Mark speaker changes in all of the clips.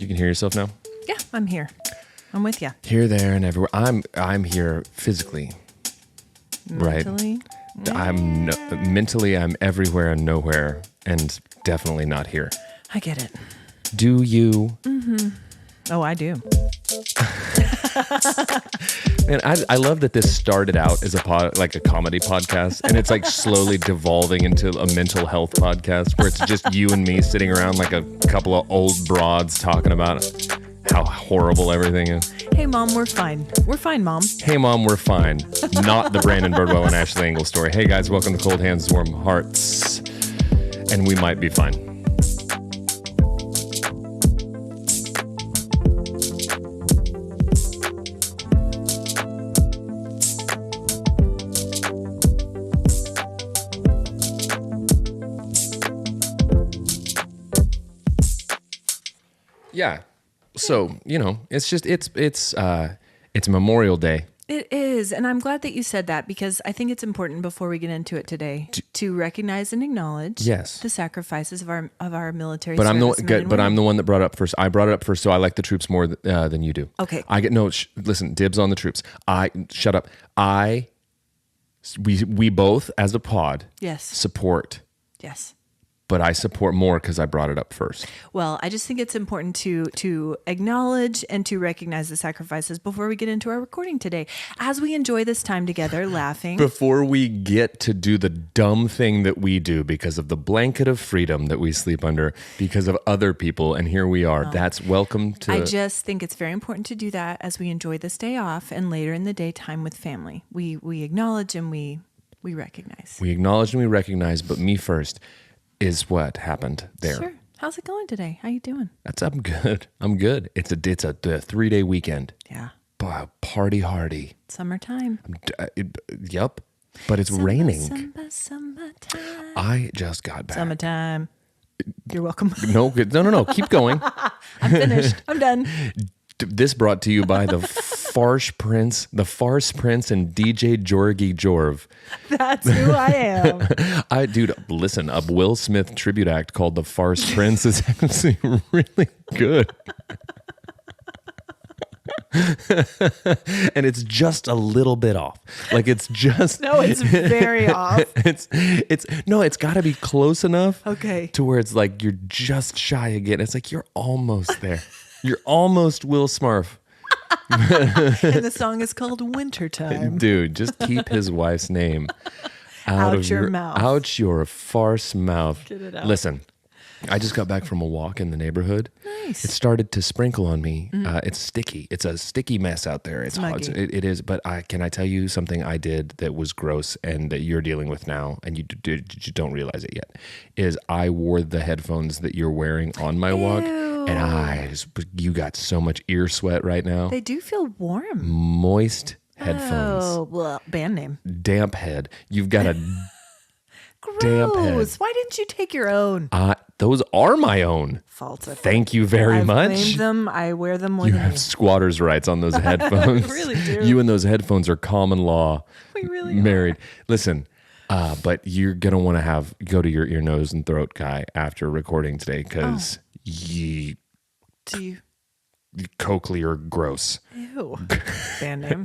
Speaker 1: You can hear yourself now?
Speaker 2: Yeah, I'm here. I'm with you.
Speaker 1: Here, there, and everywhere. I'm here physically.
Speaker 2: Mentally?
Speaker 1: Right. Mentally, I'm everywhere and nowhere, and definitely not here.
Speaker 2: I get it.
Speaker 1: Do you?
Speaker 2: Mm-hmm. Oh, I do.
Speaker 1: Man, I love that this started out as a comedy podcast, and it's like slowly devolving into a mental health podcast where it's just you and me sitting around like a couple of old broads talking about how horrible everything is.
Speaker 2: Hey, Mom, we're fine. We're fine, Mom.
Speaker 1: Hey, Mom, we're fine. Not the Brandon Birdwell and Ashley Engle story. Hey, guys, welcome to Cold Hands, Warm Hearts. And we might be fine. Yeah. So, it's Memorial Day.
Speaker 2: It is. And I'm glad that you said that because I think it's important before we get into it today to recognize and acknowledge the sacrifices of our military servicemen.
Speaker 1: But I'm the one that brought it up first. I brought it up first, so I like the troops more than you do.
Speaker 2: Okay.
Speaker 1: Listen, dibs on the troops. Shut up. We both as a pod support.
Speaker 2: Yes.
Speaker 1: But I support more because I brought it up first.
Speaker 2: Well, I just think it's important to acknowledge and to recognize the sacrifices before we get into our recording today. As we enjoy this time together, laughing.
Speaker 1: Before we get to do the dumb thing that we do because of the blanket of freedom that we sleep under, because of other people, and here we are. That's welcome to...
Speaker 2: I just think it's very important to do that as we enjoy this day off and later in the day time with family. We acknowledge and we recognize.
Speaker 1: We acknowledge and we recognize, but me first... is what happened there.
Speaker 2: Sure. How's it going today? How you doing?
Speaker 1: I'm good. I'm good. It's a 3-day weekend.
Speaker 2: Yeah.
Speaker 1: Party hardy.
Speaker 2: Summertime.
Speaker 1: Yep. But it's raining.
Speaker 2: Summertime.
Speaker 1: I just got back.
Speaker 2: Summertime. You're welcome.
Speaker 1: No. Keep going.
Speaker 2: I'm finished. I'm done.
Speaker 1: This brought to you by the Farce Prince and DJ Jorgy Jorv.
Speaker 2: That's who I am.
Speaker 1: Dude, listen, a Will Smith tribute act called The Farce Prince is actually really good. And it's just a little bit off. Like it's just...
Speaker 2: No, it's very off.
Speaker 1: It's got to be close enough.
Speaker 2: Okay.
Speaker 1: To where it's like you're just shy again. It's like you're almost there. You're almost Will Smurf.
Speaker 2: And the song is called Wintertime.
Speaker 1: Dude, just keep his wife's name out of your mouth. Out your farce mouth.
Speaker 2: Get it out.
Speaker 1: Listen, I just got back from a walk in the neighborhood.
Speaker 2: Nice.
Speaker 1: It started to sprinkle on me. It's sticky. It's a sticky mess out there. It's hot. It is. But can I tell you something I did that was gross and that you're dealing with now, and you don't realize it yet, is I wore the headphones that you're wearing on my walk. And you got so much ear sweat right now.
Speaker 2: They do feel warm.
Speaker 1: Moist headphones.
Speaker 2: Oh, well, band name.
Speaker 1: Damp head. You've got a
Speaker 2: Gross.
Speaker 1: Damp head.
Speaker 2: Why didn't you take your own?
Speaker 1: Those are my own. Thank you very much.
Speaker 2: I've claimed them. I wear them more
Speaker 1: you
Speaker 2: than
Speaker 1: have squatter's rights on those headphones.
Speaker 2: I really do.
Speaker 1: You and those headphones are common law.
Speaker 2: We really
Speaker 1: married. Listen, but you're going to want to go to your ear, nose, and throat guy after recording today because...
Speaker 2: Do you?
Speaker 1: Coakley or gross.
Speaker 2: Ew. Band name.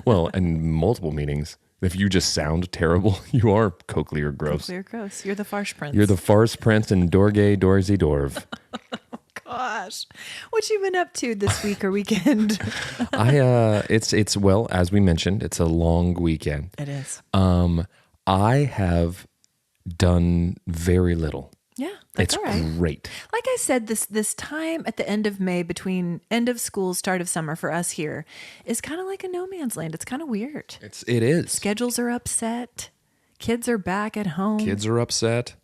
Speaker 1: Well, and multiple meanings. If you just sound terrible, you are Coakley or gross.
Speaker 2: Coakley or gross. You're the Farce Prince.
Speaker 1: You're the Farce Prince and Dorsey Dorv.
Speaker 2: Oh, gosh. What you been up to this week or weekend?
Speaker 1: It's well, as we mentioned, it's a long weekend.
Speaker 2: It is.
Speaker 1: I have done very little.
Speaker 2: Yeah, that's all right.
Speaker 1: Great.
Speaker 2: Like I said, this time at the end of May between end of school, start of summer for us here is kind of like a no man's land. It's kind of weird.
Speaker 1: It is.
Speaker 2: Schedules are upset. Kids are back at home.
Speaker 1: Kids are upset.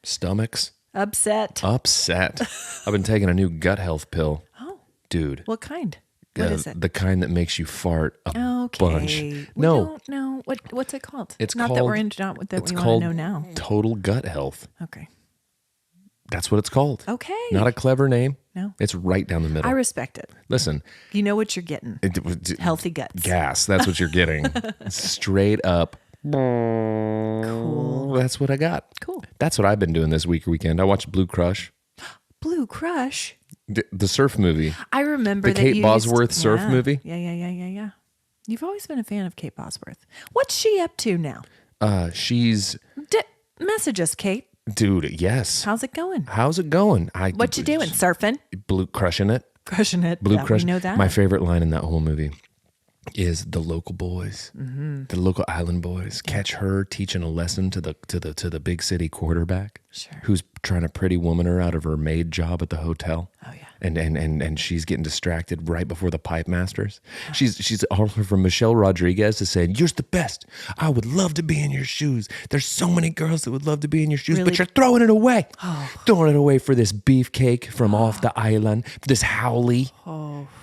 Speaker 1: Stomachs.
Speaker 2: Upset.
Speaker 1: I've been taking a new gut health pill.
Speaker 2: Oh.
Speaker 1: Dude.
Speaker 2: What kind? What is it?
Speaker 1: The kind that makes you fart a bunch.
Speaker 2: We
Speaker 1: No.
Speaker 2: don't know. What's it called?
Speaker 1: It's
Speaker 2: not
Speaker 1: called,
Speaker 2: that we're in, not that
Speaker 1: it's
Speaker 2: we want
Speaker 1: called
Speaker 2: to know now.
Speaker 1: Total Gut Health.
Speaker 2: Okay.
Speaker 1: That's what it's called.
Speaker 2: Okay.
Speaker 1: Not a clever name.
Speaker 2: No.
Speaker 1: It's right down the middle.
Speaker 2: I respect it.
Speaker 1: Listen.
Speaker 2: You know what you're getting. Healthy guts.
Speaker 1: Gas. That's what you're getting. Straight up.
Speaker 2: Cool.
Speaker 1: That's what I got.
Speaker 2: Cool.
Speaker 1: That's what I've been doing this week or weekend. I watched Blue Crush.
Speaker 2: Blue Crush.
Speaker 1: The surf movie.
Speaker 2: I remember
Speaker 1: the Kate Bosworth surf movie.
Speaker 2: Yeah. You've always been a fan of Kate Bosworth. What's she up to now?
Speaker 1: She's...
Speaker 2: message us, Kate.
Speaker 1: Dude, yes.
Speaker 2: How's it going?
Speaker 1: What
Speaker 2: you doing? Surfing?
Speaker 1: Crushing it.
Speaker 2: Blue Crush. We know that.
Speaker 1: My favorite line in that whole movie is the local boys, the local island boys, catch her teaching a lesson to the big city quarterback, who's trying to pretty woman her out of her maid job at the hotel.
Speaker 2: Oh yeah.
Speaker 1: And she's getting distracted right before the pipe masters. She's all from Michelle Rodriguez is saying, "You're the best. I would love to be in your shoes. There's so many girls that would love to be in your shoes, but you're throwing it away. Throwing it away for this beefcake from off the island, for this howlie."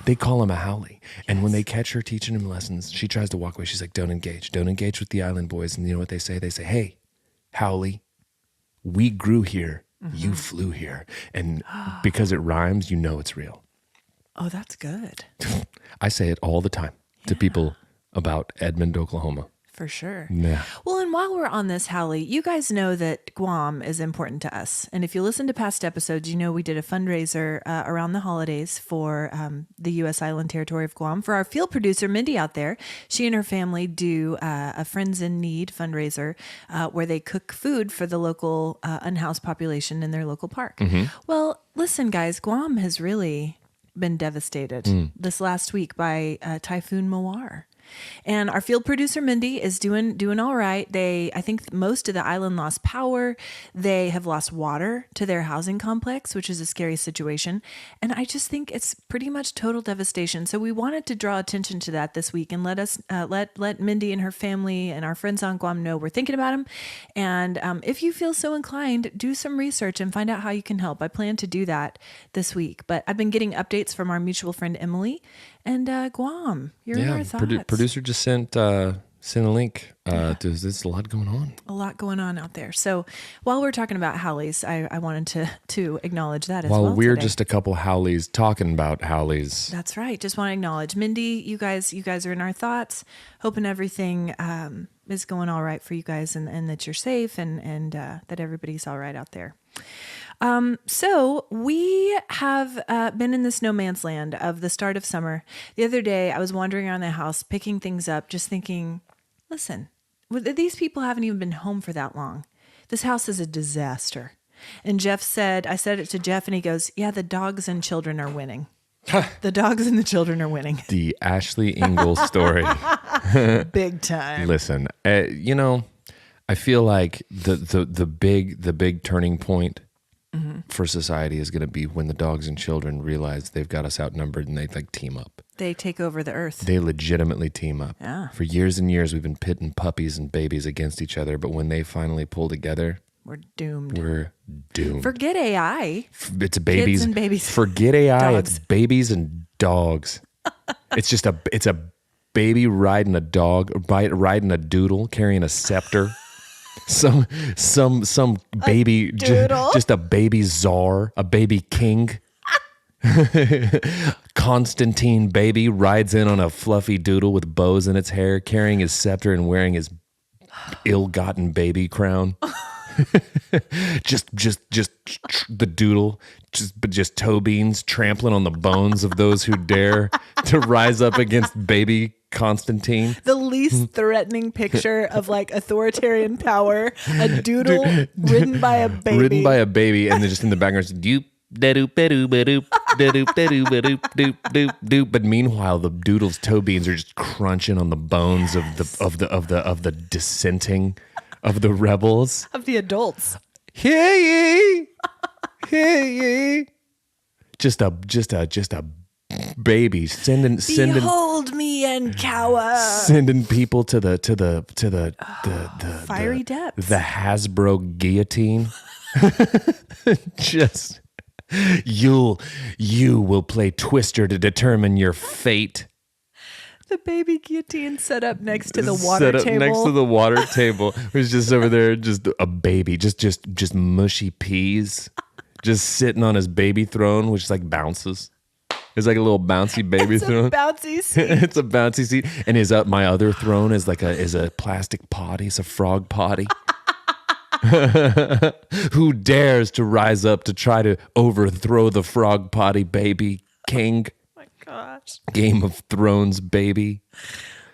Speaker 1: They call him a howlie. And when they catch her teaching him lessons, she tries to walk away. She's like, Don't engage with the island boys. And you know what they say? They say, "Hey, howlie, we grew here. You flew here." And because it rhymes, you know it's real.
Speaker 2: Oh, that's good.
Speaker 1: I say it all the time to people about Edmond, Oklahoma.
Speaker 2: For sure.
Speaker 1: Yeah.
Speaker 2: Well, and while we're on this, Hallie, you guys know that Guam is important to us. And if you listen to past episodes, you know we did a fundraiser around the holidays for the U.S. island territory of Guam for our field producer, Mindy, out there. She and her family do a Friends in Need fundraiser where they cook food for the local unhoused population in their local park. Well, listen, guys, Guam has really been devastated this last week by Typhoon Mawar. And our field producer, Mindy, is doing all right. I think most of the island lost power. They have lost water to their housing complex, which is a scary situation. And I just think it's pretty much total devastation. So we wanted to draw attention to that this week and let Mindy and her family and our friends on Guam know we're thinking about them. And if you feel so inclined, do some research and find out how you can help. I plan to do that this week. But I've been getting updates from our mutual friend, Emily. And Guam, you're in our thoughts.
Speaker 1: Producer just sent a link. There's a lot going on.
Speaker 2: A lot going on out there. So while we're talking about howlies, I wanted to acknowledge that as well.
Speaker 1: While we're
Speaker 2: today.
Speaker 1: just a couple howlies talking about howlies.
Speaker 2: That's right. Just want to acknowledge Mindy. You guys are in our thoughts. Hoping everything is going all right for you guys, and that you're safe, and that everybody's all right out there. So we have been in this no man's land of the start of summer. The other day, I was wandering around the house, picking things up, just thinking, listen, these people haven't even been home for that long. This house is a disaster. And I said it to Jeff, and he goes, yeah, the dogs and children are winning. The dogs and the children are winning.
Speaker 1: The Ashley Engle story.
Speaker 2: Big time.
Speaker 1: Listen, I feel like the big turning point for society is going to be when the dogs and children realize they've got us outnumbered and they team up.
Speaker 2: They take over the earth.
Speaker 1: They legitimately team up.
Speaker 2: Yeah.
Speaker 1: For years and years, we've been pitting puppies and babies against each other, but when they finally pull together,
Speaker 2: we're doomed.
Speaker 1: Forget
Speaker 2: AI.
Speaker 1: It's babies.
Speaker 2: Kids and babies.
Speaker 1: Forget AI.
Speaker 2: Dogs.
Speaker 1: It's babies and dogs. It's a baby riding a dog, riding a doodle, carrying a scepter. Some baby, just a baby czar, a baby king. Constantine baby rides in on a fluffy doodle with bows in its hair, carrying his scepter and wearing his ill-gotten baby crown. just the doodle, just toe beans trampling on the bones of those who dare to rise up against baby Constantine.
Speaker 2: The least threatening picture of authoritarian power, a doodle ridden by a baby.
Speaker 1: And then just in the background, but meanwhile the doodle's toe beans are just crunching on the bones of the dissenting, of the rebels,
Speaker 2: of the adults.
Speaker 1: Hear ye, hear ye. Just a baby sending
Speaker 2: behold me and cower,
Speaker 1: sending people to the
Speaker 2: fiery depths,
Speaker 1: the Hasbro guillotine. Just you will play Twister to determine your fate.
Speaker 2: The baby guillotine set up next to the water table.
Speaker 1: Next to the water table. It was just over there, just a baby, just mushy peas, just sitting on his baby throne, which bounces. It's like a little bouncy baby throne.
Speaker 2: It's a bouncy seat.
Speaker 1: It's a bouncy seat. And my other throne is a plastic potty. It's a frog potty. Who dares to rise up to try to overthrow the frog potty baby king?
Speaker 2: My gosh.
Speaker 1: Game of Thrones baby.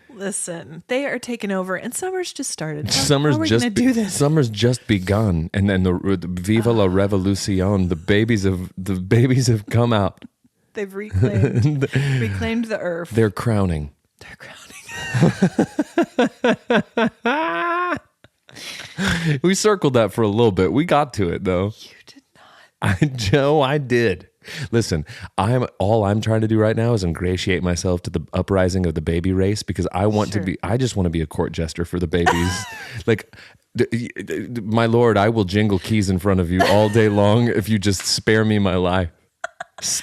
Speaker 2: Listen, they are taking over, and summer's just started. How
Speaker 1: Summer's
Speaker 2: are we
Speaker 1: just
Speaker 2: gonna do this?
Speaker 1: Summer's just begun, and then the Viva la Revolucion. The babies have come out.
Speaker 2: They've reclaimed the earth.
Speaker 1: They're crowning.
Speaker 2: They're crowning.
Speaker 1: We circled that for a little bit. We got to it though.
Speaker 2: You did not.
Speaker 1: I did. Listen, I'm trying to do right now is ingratiate myself to the uprising of the baby race because I just want to be a court jester for the babies. Like, my lord, I will jingle keys in front of you all day long if you just spare me my life.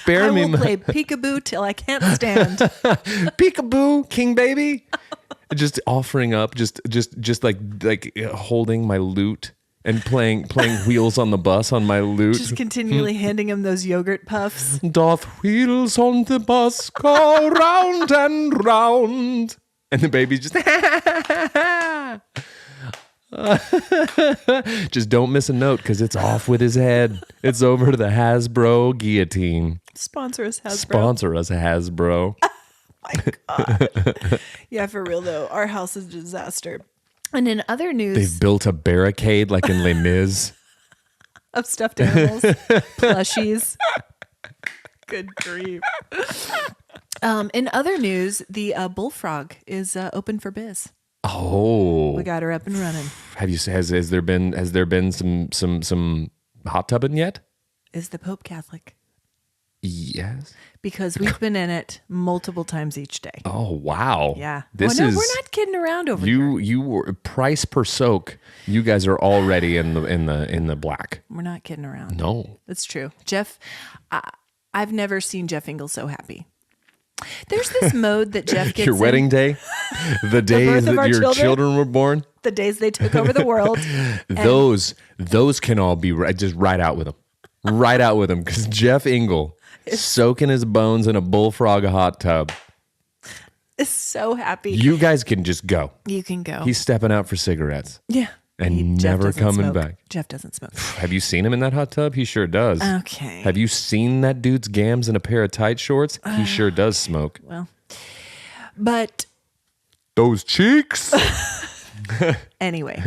Speaker 2: I will play peekaboo till I can't stand.
Speaker 1: Peekaboo, king baby. Just offering up, just like holding my lute. And playing wheels on the bus on my lute.
Speaker 2: Just continually handing him those yogurt puffs.
Speaker 1: Doth wheels on the bus go round and round. And the baby's just... Just don't miss a note because it's off with his head. It's over to the Hasbro guillotine.
Speaker 2: Sponsor us, Hasbro.
Speaker 1: Sponsor us, Hasbro.
Speaker 2: My God. Yeah, for real though. Our house is a disaster. And in other news,
Speaker 1: They've built a barricade like in Les Mis.
Speaker 2: Of stuffed animals, plushies. Good grief. In other news, the bullfrog is open for biz.
Speaker 1: Oh,
Speaker 2: We got her up and running.
Speaker 1: has there been some hot tubbing yet?
Speaker 2: Is the Pope Catholic?
Speaker 1: Yes.
Speaker 2: Because we've been in it multiple times each day.
Speaker 1: Oh wow.
Speaker 2: Yeah.
Speaker 1: This
Speaker 2: we're
Speaker 1: is
Speaker 2: not kidding around over here.
Speaker 1: you were price per soak. You guys are already in the black.
Speaker 2: We're not kidding around.
Speaker 1: No.
Speaker 2: It's true. Jeff, I've never seen Jeff Engle so happy. There's this mode that Jeff gets
Speaker 1: Your wedding day, the days that your children were born,
Speaker 2: the days they took over the world.
Speaker 1: those can all be just right out with them. Right out with him because Jeff Engle soaking his bones in a bullfrog hot tub.
Speaker 2: Is so happy.
Speaker 1: You guys can just go.
Speaker 2: You can go.
Speaker 1: He's stepping out for cigarettes.
Speaker 2: Yeah.
Speaker 1: And
Speaker 2: Jeff
Speaker 1: never
Speaker 2: doesn't
Speaker 1: coming
Speaker 2: smoke.
Speaker 1: back.
Speaker 2: Jeff doesn't smoke.
Speaker 1: Have you seen him in that hot tub? He sure does.
Speaker 2: Okay.
Speaker 1: Have you seen that dude's gams in a pair of tight shorts? He sure does smoke.
Speaker 2: Well, but
Speaker 1: Those cheeks.
Speaker 2: anyway,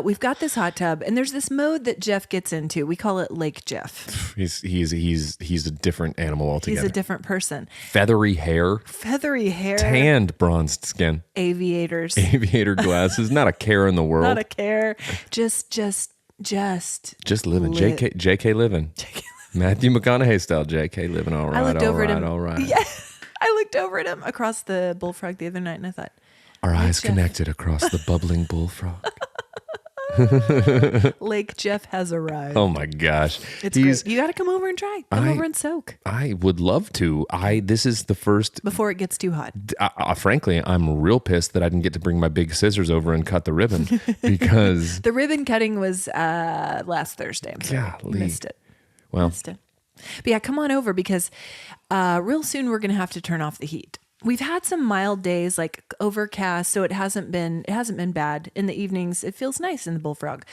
Speaker 2: we've got this hot tub, and there's this mode that Jeff gets into. We call it Lake Jeff.
Speaker 1: He's a different animal altogether.
Speaker 2: He's a different person.
Speaker 1: Feathery hair, tanned bronzed skin,
Speaker 2: aviators,
Speaker 1: aviator glasses, not a care in the world.
Speaker 2: not a care. Just
Speaker 1: living. JK living. Matthew McConaughey style. JK living. All right.
Speaker 2: I looked over at him.
Speaker 1: All right.
Speaker 2: Yeah, I looked over at him across the bullfrog the other night, and I thought,
Speaker 1: our eyes connected across the bubbling bullfrog.
Speaker 2: Lake Jeff has arrived.
Speaker 1: Oh my gosh.
Speaker 2: It's great. You got to come over and try. Come over and soak.
Speaker 1: I would love to. This is the first.
Speaker 2: Before it gets too hot.
Speaker 1: Frankly, I'm real pissed that I didn't get to bring my big scissors over and cut the ribbon because.
Speaker 2: The ribbon cutting was last Thursday. I'm sorry. You missed it.
Speaker 1: Well.
Speaker 2: Missed it. But yeah, come on over because real soon we're going to have to turn off the heat. We've had some mild days, like overcast, so it hasn't been bad. In the evenings, it feels nice in the bullfrog.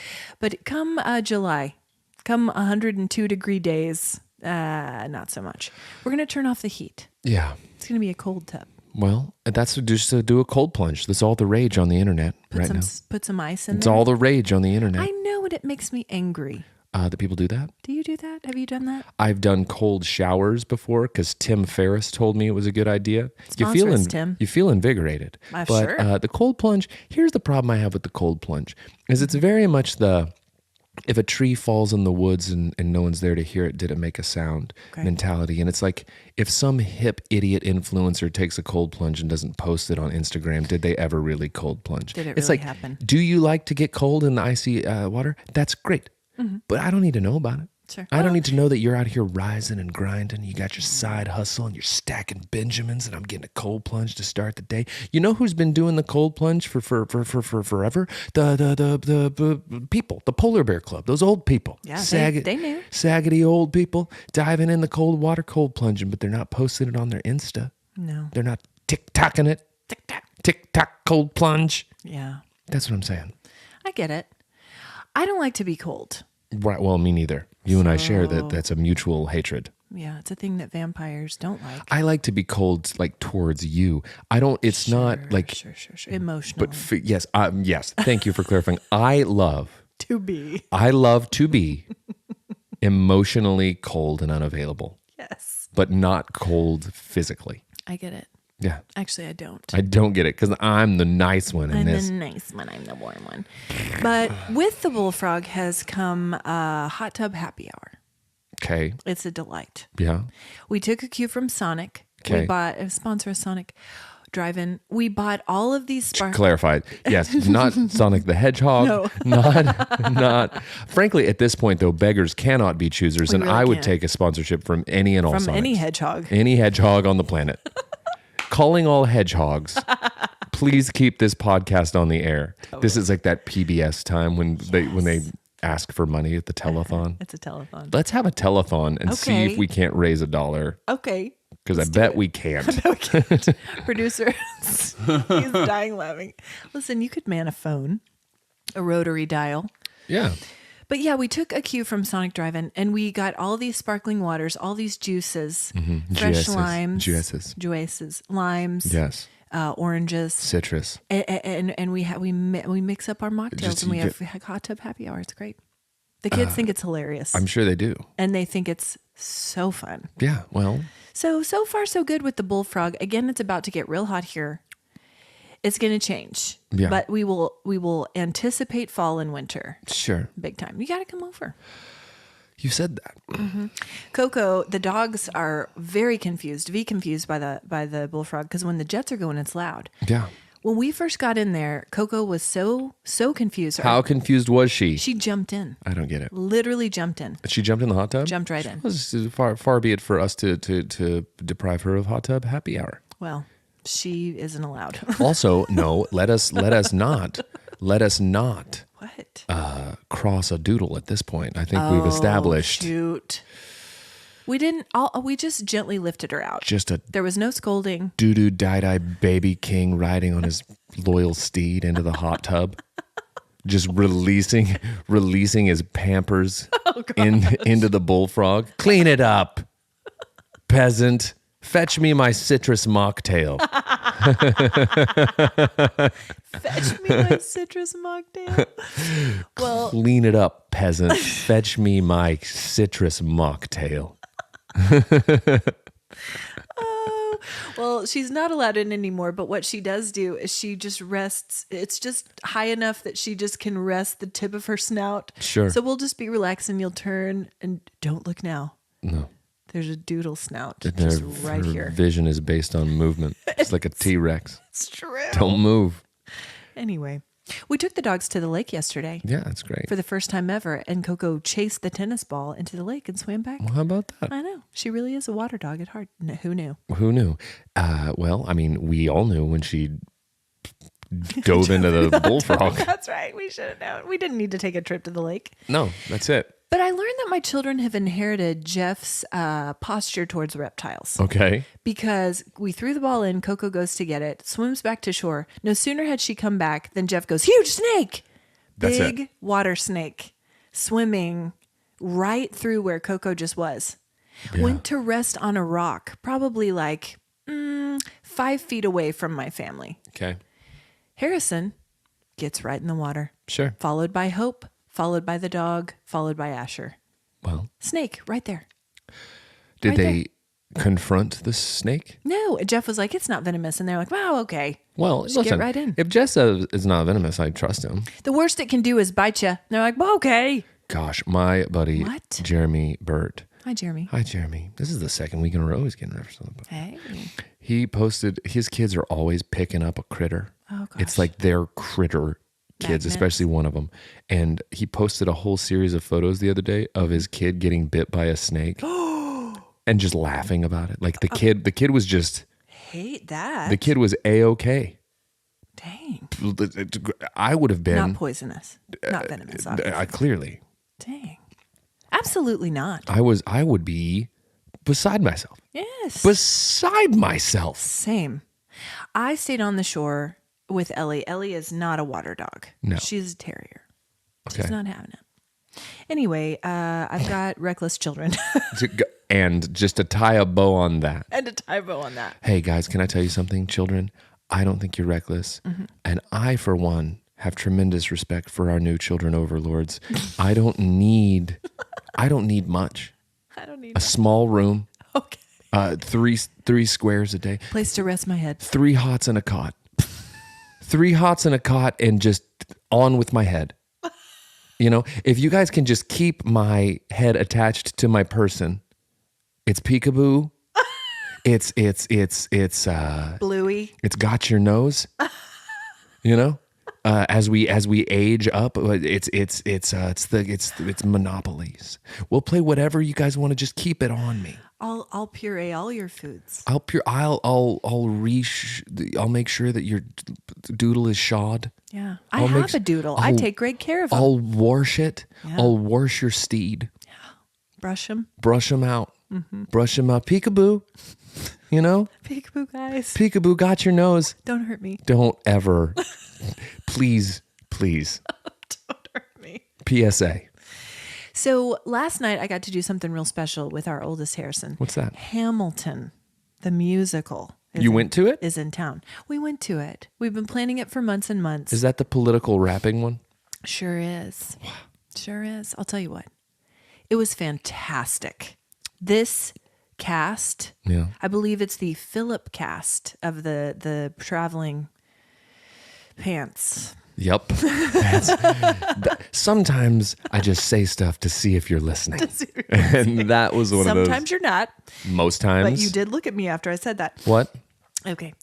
Speaker 2: But come July, come 102-degree days, not so much. We're going to turn off the heat.
Speaker 1: Yeah.
Speaker 2: It's going to be a cold tub.
Speaker 1: Well, that's just to do a cold plunge. That's all the rage on the internet now.
Speaker 2: Put some ice in there.
Speaker 1: It's all the rage on the internet.
Speaker 2: I know, and it makes me angry.
Speaker 1: That people do that?
Speaker 2: Do you do that? Have you done that?
Speaker 1: I've done cold showers before because Tim Ferriss told me it was a good idea.
Speaker 2: Tim.
Speaker 1: You feel invigorated.
Speaker 2: But
Speaker 1: sure. The cold plunge, here's the problem I have with the cold plunge, is it's very much if a tree falls in the woods and no one's there to hear it, did it make a sound mentality? And it's like if some hip idiot influencer takes a cold plunge and doesn't post it on Instagram, did they ever really cold plunge?
Speaker 2: Did it
Speaker 1: it's
Speaker 2: really
Speaker 1: like,
Speaker 2: happen?
Speaker 1: Do you like to get cold in the icy water? That's great. Mm-hmm. But I don't need to know about it.
Speaker 2: Sure.
Speaker 1: I don't need to know that you're out here rising and grinding. You got your side hustle and you're stacking Benjamins and I'm getting a cold plunge to start the day. You know who's been doing the cold plunge for forever? The people, the Polar Bear Club, those old people.
Speaker 2: Yeah, they knew.
Speaker 1: Saggedy old people diving in the cold water, cold plunging, but they're not posting it on their Insta.
Speaker 2: No.
Speaker 1: They're not TikToking it. TikTok cold plunge.
Speaker 2: Yeah.
Speaker 1: That's what I'm saying.
Speaker 2: I get it. I don't like to be cold.
Speaker 1: Right. Well, me neither. You and I share that. That's a mutual hatred.
Speaker 2: Yeah, it's a thing that vampires don't like.
Speaker 1: I like to be cold, like towards you. I don't. It's not like
Speaker 2: sure. Emotional.
Speaker 1: But yes, yes. Thank you for clarifying. I love
Speaker 2: to be.
Speaker 1: Emotionally cold and unavailable.
Speaker 2: Yes.
Speaker 1: But not cold physically.
Speaker 2: I get it.
Speaker 1: Yeah.
Speaker 2: Actually, I don't.
Speaker 1: I don't get it because I'm the nice one in this.
Speaker 2: I'm the nice one. I'm the warm one. But with the bullfrog has come a hot tub happy hour.
Speaker 1: Okay.
Speaker 2: It's a delight.
Speaker 1: Yeah.
Speaker 2: We took a cue from Sonic.
Speaker 1: Okay.
Speaker 2: We bought a sponsor of Sonic Drive-In. We bought all of these
Speaker 1: Clarified. Yes, not Sonic the Hedgehog.
Speaker 2: No.
Speaker 1: not. Frankly, at this point, though, beggars cannot be choosers, and
Speaker 2: really
Speaker 1: I would
Speaker 2: can't.
Speaker 1: take a sponsorship from any and all
Speaker 2: from
Speaker 1: Sonics.
Speaker 2: any hedgehog.
Speaker 1: Any hedgehog on the planet. Calling all hedgehogs. Please keep this podcast on the air. Totally. This is like that PBS time when they ask for money at the telethon.
Speaker 2: It's a telethon.
Speaker 1: Let's have a telethon and see if we can't raise $1.
Speaker 2: Okay.
Speaker 1: Because I bet we can't.
Speaker 2: Producer, he's dying laughing. Listen, you could man a phone, a rotary dial.
Speaker 1: Yeah.
Speaker 2: But yeah, we took a cue from Sonic Drive-In and we got all these sparkling waters, all these juices, fresh limes, juices, limes,
Speaker 1: yes,
Speaker 2: oranges,
Speaker 1: citrus,
Speaker 2: and we mix up our mocktails and we have hot tub happy hour. It's great. The kids think it's hilarious.
Speaker 1: I'm sure they do,
Speaker 2: and they think it's so fun.
Speaker 1: Yeah, well,
Speaker 2: so far so good with the bullfrog. Again, it's about to get real hot here. It's going to change.
Speaker 1: Yeah.
Speaker 2: But we will anticipate fall and winter.
Speaker 1: Sure.
Speaker 2: Big time. You got to come over.
Speaker 1: You said that.
Speaker 2: Mm-hmm. Coco, the dogs are very confused by the bullfrog because when the jets are going, it's loud.
Speaker 1: Yeah.
Speaker 2: When we first got in there, Coco was so confused.
Speaker 1: How confused was she?
Speaker 2: She jumped in.
Speaker 1: I don't get it.
Speaker 2: Literally jumped in.
Speaker 1: She jumped in the hot tub?
Speaker 2: Jumped right in.
Speaker 1: Far be it for us to deprive her of hot tub happy hour.
Speaker 2: Well, she isn't allowed.
Speaker 1: Also, no, let us not
Speaker 2: what?
Speaker 1: Cross a doodle at this point. I think we've established.
Speaker 2: Shoot. We didn't. We just gently lifted her out. There was no scolding.
Speaker 1: Doo-doo die-die baby king riding on his loyal steed into the hot tub. Just releasing his pampers into the bullfrog. Clean it up, peasant. Fetch me my citrus mocktail.
Speaker 2: Fetch me my citrus mocktail. Well,
Speaker 1: clean it up, peasant. Fetch me my citrus mocktail.
Speaker 2: Oh, well, she's not allowed in anymore, but what she does do is she just rests. It's just high enough that she just can rest the tip of her snout.
Speaker 1: Sure.
Speaker 2: So we'll just be relaxed and you'll turn and don't look now.
Speaker 1: No.
Speaker 2: There's a doodle snout just right here.
Speaker 1: Vision is based on movement. It's like a T-Rex.
Speaker 2: It's true.
Speaker 1: Don't move.
Speaker 2: Anyway, we took the dogs to the lake yesterday.
Speaker 1: Yeah, that's great.
Speaker 2: For the first time ever. And Coco chased the tennis ball into the lake and swam back.
Speaker 1: Well, how about that?
Speaker 2: I know. She really is a water dog at heart. No, who knew?
Speaker 1: Who knew? Well, I mean, we all knew when she dove into the bullfrog.
Speaker 2: That's right. We should have known. We didn't need to take a trip to the lake.
Speaker 1: No, that's it.
Speaker 2: But I learned that my children have inherited Jeff's posture towards reptiles.
Speaker 1: Okay.
Speaker 2: Because we threw the ball in, Coco goes to get it, swims back to shore. No sooner had she come back than Jeff goes, huge snake!
Speaker 1: That's
Speaker 2: Big water snake swimming right through where Coco just was. Yeah. Went to rest on a rock, probably like 5 feet away from my family.
Speaker 1: Okay.
Speaker 2: Harrison gets right in the water.
Speaker 1: Sure.
Speaker 2: Followed by Hope. Followed by the dog, followed by Asher.
Speaker 1: Well.
Speaker 2: Snake, right there.
Speaker 1: Did they confront the snake?
Speaker 2: No. Jeff was like, it's not venomous. And they're like, wow, okay.
Speaker 1: Well,
Speaker 2: just
Speaker 1: listen,
Speaker 2: get right in.
Speaker 1: If Jeff says it's not venomous, I trust him.
Speaker 2: The worst it can do is bite you. And they're like, well, okay.
Speaker 1: Gosh, my buddy, Jeremy Burt.
Speaker 2: Hi, Jeremy.
Speaker 1: Hi, Jeremy. This is the second week in a row he's getting referenced on the book.
Speaker 2: Hey.
Speaker 1: He posted, his kids are always picking up a critter.
Speaker 2: Oh, gosh.
Speaker 1: It's like their critter kids, especially one of them. And he posted a whole series of photos the other day of his kid getting bit by a snake and just laughing about it. Like the kid was just
Speaker 2: hate that.
Speaker 1: The kid was A-okay.
Speaker 2: Dang.
Speaker 1: I would have been
Speaker 2: not poisonous, not venomous.
Speaker 1: Clearly.
Speaker 2: Dang. Absolutely not.
Speaker 1: I would be beside myself.
Speaker 2: Yes.
Speaker 1: Beside myself.
Speaker 2: Same. I stayed on the shore with Ellie. Ellie is not a water dog.
Speaker 1: No.
Speaker 2: She's a terrier. She's not having it. Anyway, I've got reckless children.
Speaker 1: And just to tie a bow on that.
Speaker 2: Hey,
Speaker 1: guys, can I tell you something, children? I don't think you're reckless. Mm-hmm. And I, for one, have tremendous respect for our new children overlords. I don't need much.
Speaker 2: I don't need
Speaker 1: a small room.
Speaker 2: Okay.
Speaker 1: 3 squares a day.
Speaker 2: Place to rest my head.
Speaker 1: 3 hots and a cot. 3 hots and a cot and just on with my head. You know, if you guys can just keep my head attached to my person, it's peekaboo. It's
Speaker 2: Bluey.
Speaker 1: It's got your nose. You know, as we age up, it's monopolies. We'll play whatever you guys want to. Just keep it on me.
Speaker 2: I'll puree all your foods.
Speaker 1: I'll make sure that your doodle is shod.
Speaker 2: Yeah, I have a doodle. I take great care of him.
Speaker 1: I'll wash it. Yeah. I'll wash your steed.
Speaker 2: Yeah, brush him
Speaker 1: out. Mm-hmm. Brush him out. Peekaboo. You know?
Speaker 2: Peekaboo, guys.
Speaker 1: Peekaboo got your nose.
Speaker 2: Don't hurt me.
Speaker 1: Don't ever. Please.
Speaker 2: Don't hurt me.
Speaker 1: PSA.
Speaker 2: So last night I got to do something real special with our oldest Harrison.
Speaker 1: What's that?
Speaker 2: Hamilton, the musical.
Speaker 1: Went to it?
Speaker 2: Is in town. We went to it. We've been planning it for months and months.
Speaker 1: Is that the political rapping one?
Speaker 2: Sure is. Sure is. I'll tell you what. It was fantastic. This cast, I believe it's the Philip cast of the traveling pants.
Speaker 1: Yep. Sometimes I just say stuff to see if you're listening. And that was one of those.
Speaker 2: Sometimes you're not.
Speaker 1: Most times.
Speaker 2: But you did look at me after I said that.
Speaker 1: What?
Speaker 2: Okay.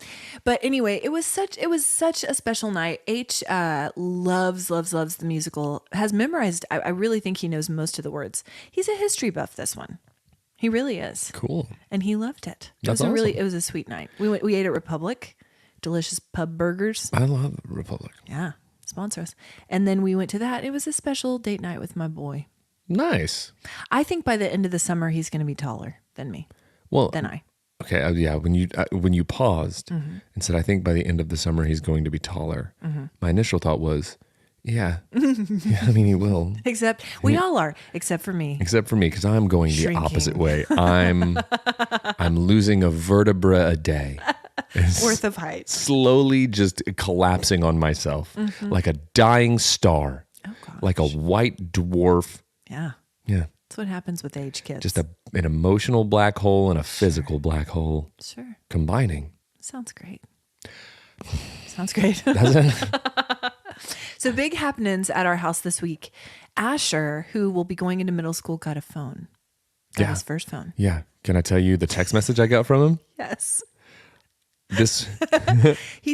Speaker 2: But anyway, it was such a special night. H loves the musical, has memorized. I really think he knows most of the words. He's a history buff, this one. He really is.
Speaker 1: Cool.
Speaker 2: And he loved it.
Speaker 1: That's awesome.
Speaker 2: It was a sweet night. We ate at Republic. Delicious pub burgers.
Speaker 1: I love Republic.
Speaker 2: Yeah. Sponsor us. And then we went to that. It was a special date night with my boy.
Speaker 1: Nice.
Speaker 2: I think by the end of the summer, he's going to be taller than me. Than I.
Speaker 1: Okay. Yeah. When you paused and said, I think by the end of the summer, he's going to be taller. Mm-hmm. My initial thought was, yeah. Yeah, I mean, he will.
Speaker 2: Except we all are, except for me.
Speaker 1: Except for me, because I'm going the opposite way. I'm losing a vertebra a day.
Speaker 2: Worth of height.
Speaker 1: Slowly just collapsing on myself like a dying star.
Speaker 2: Oh, gosh.
Speaker 1: Like a white dwarf.
Speaker 2: Yeah.
Speaker 1: Yeah.
Speaker 2: That's what happens with age kids.
Speaker 1: Just an emotional black hole and a physical black hole.
Speaker 2: Sure.
Speaker 1: Combining.
Speaker 2: Sounds great.
Speaker 1: Doesn't?
Speaker 2: So big happenings at our house this week. Asher, who will be going into middle school, got a phone. Got his first phone.
Speaker 1: Yeah. Can I tell you the text message I got from him?
Speaker 2: Yes. He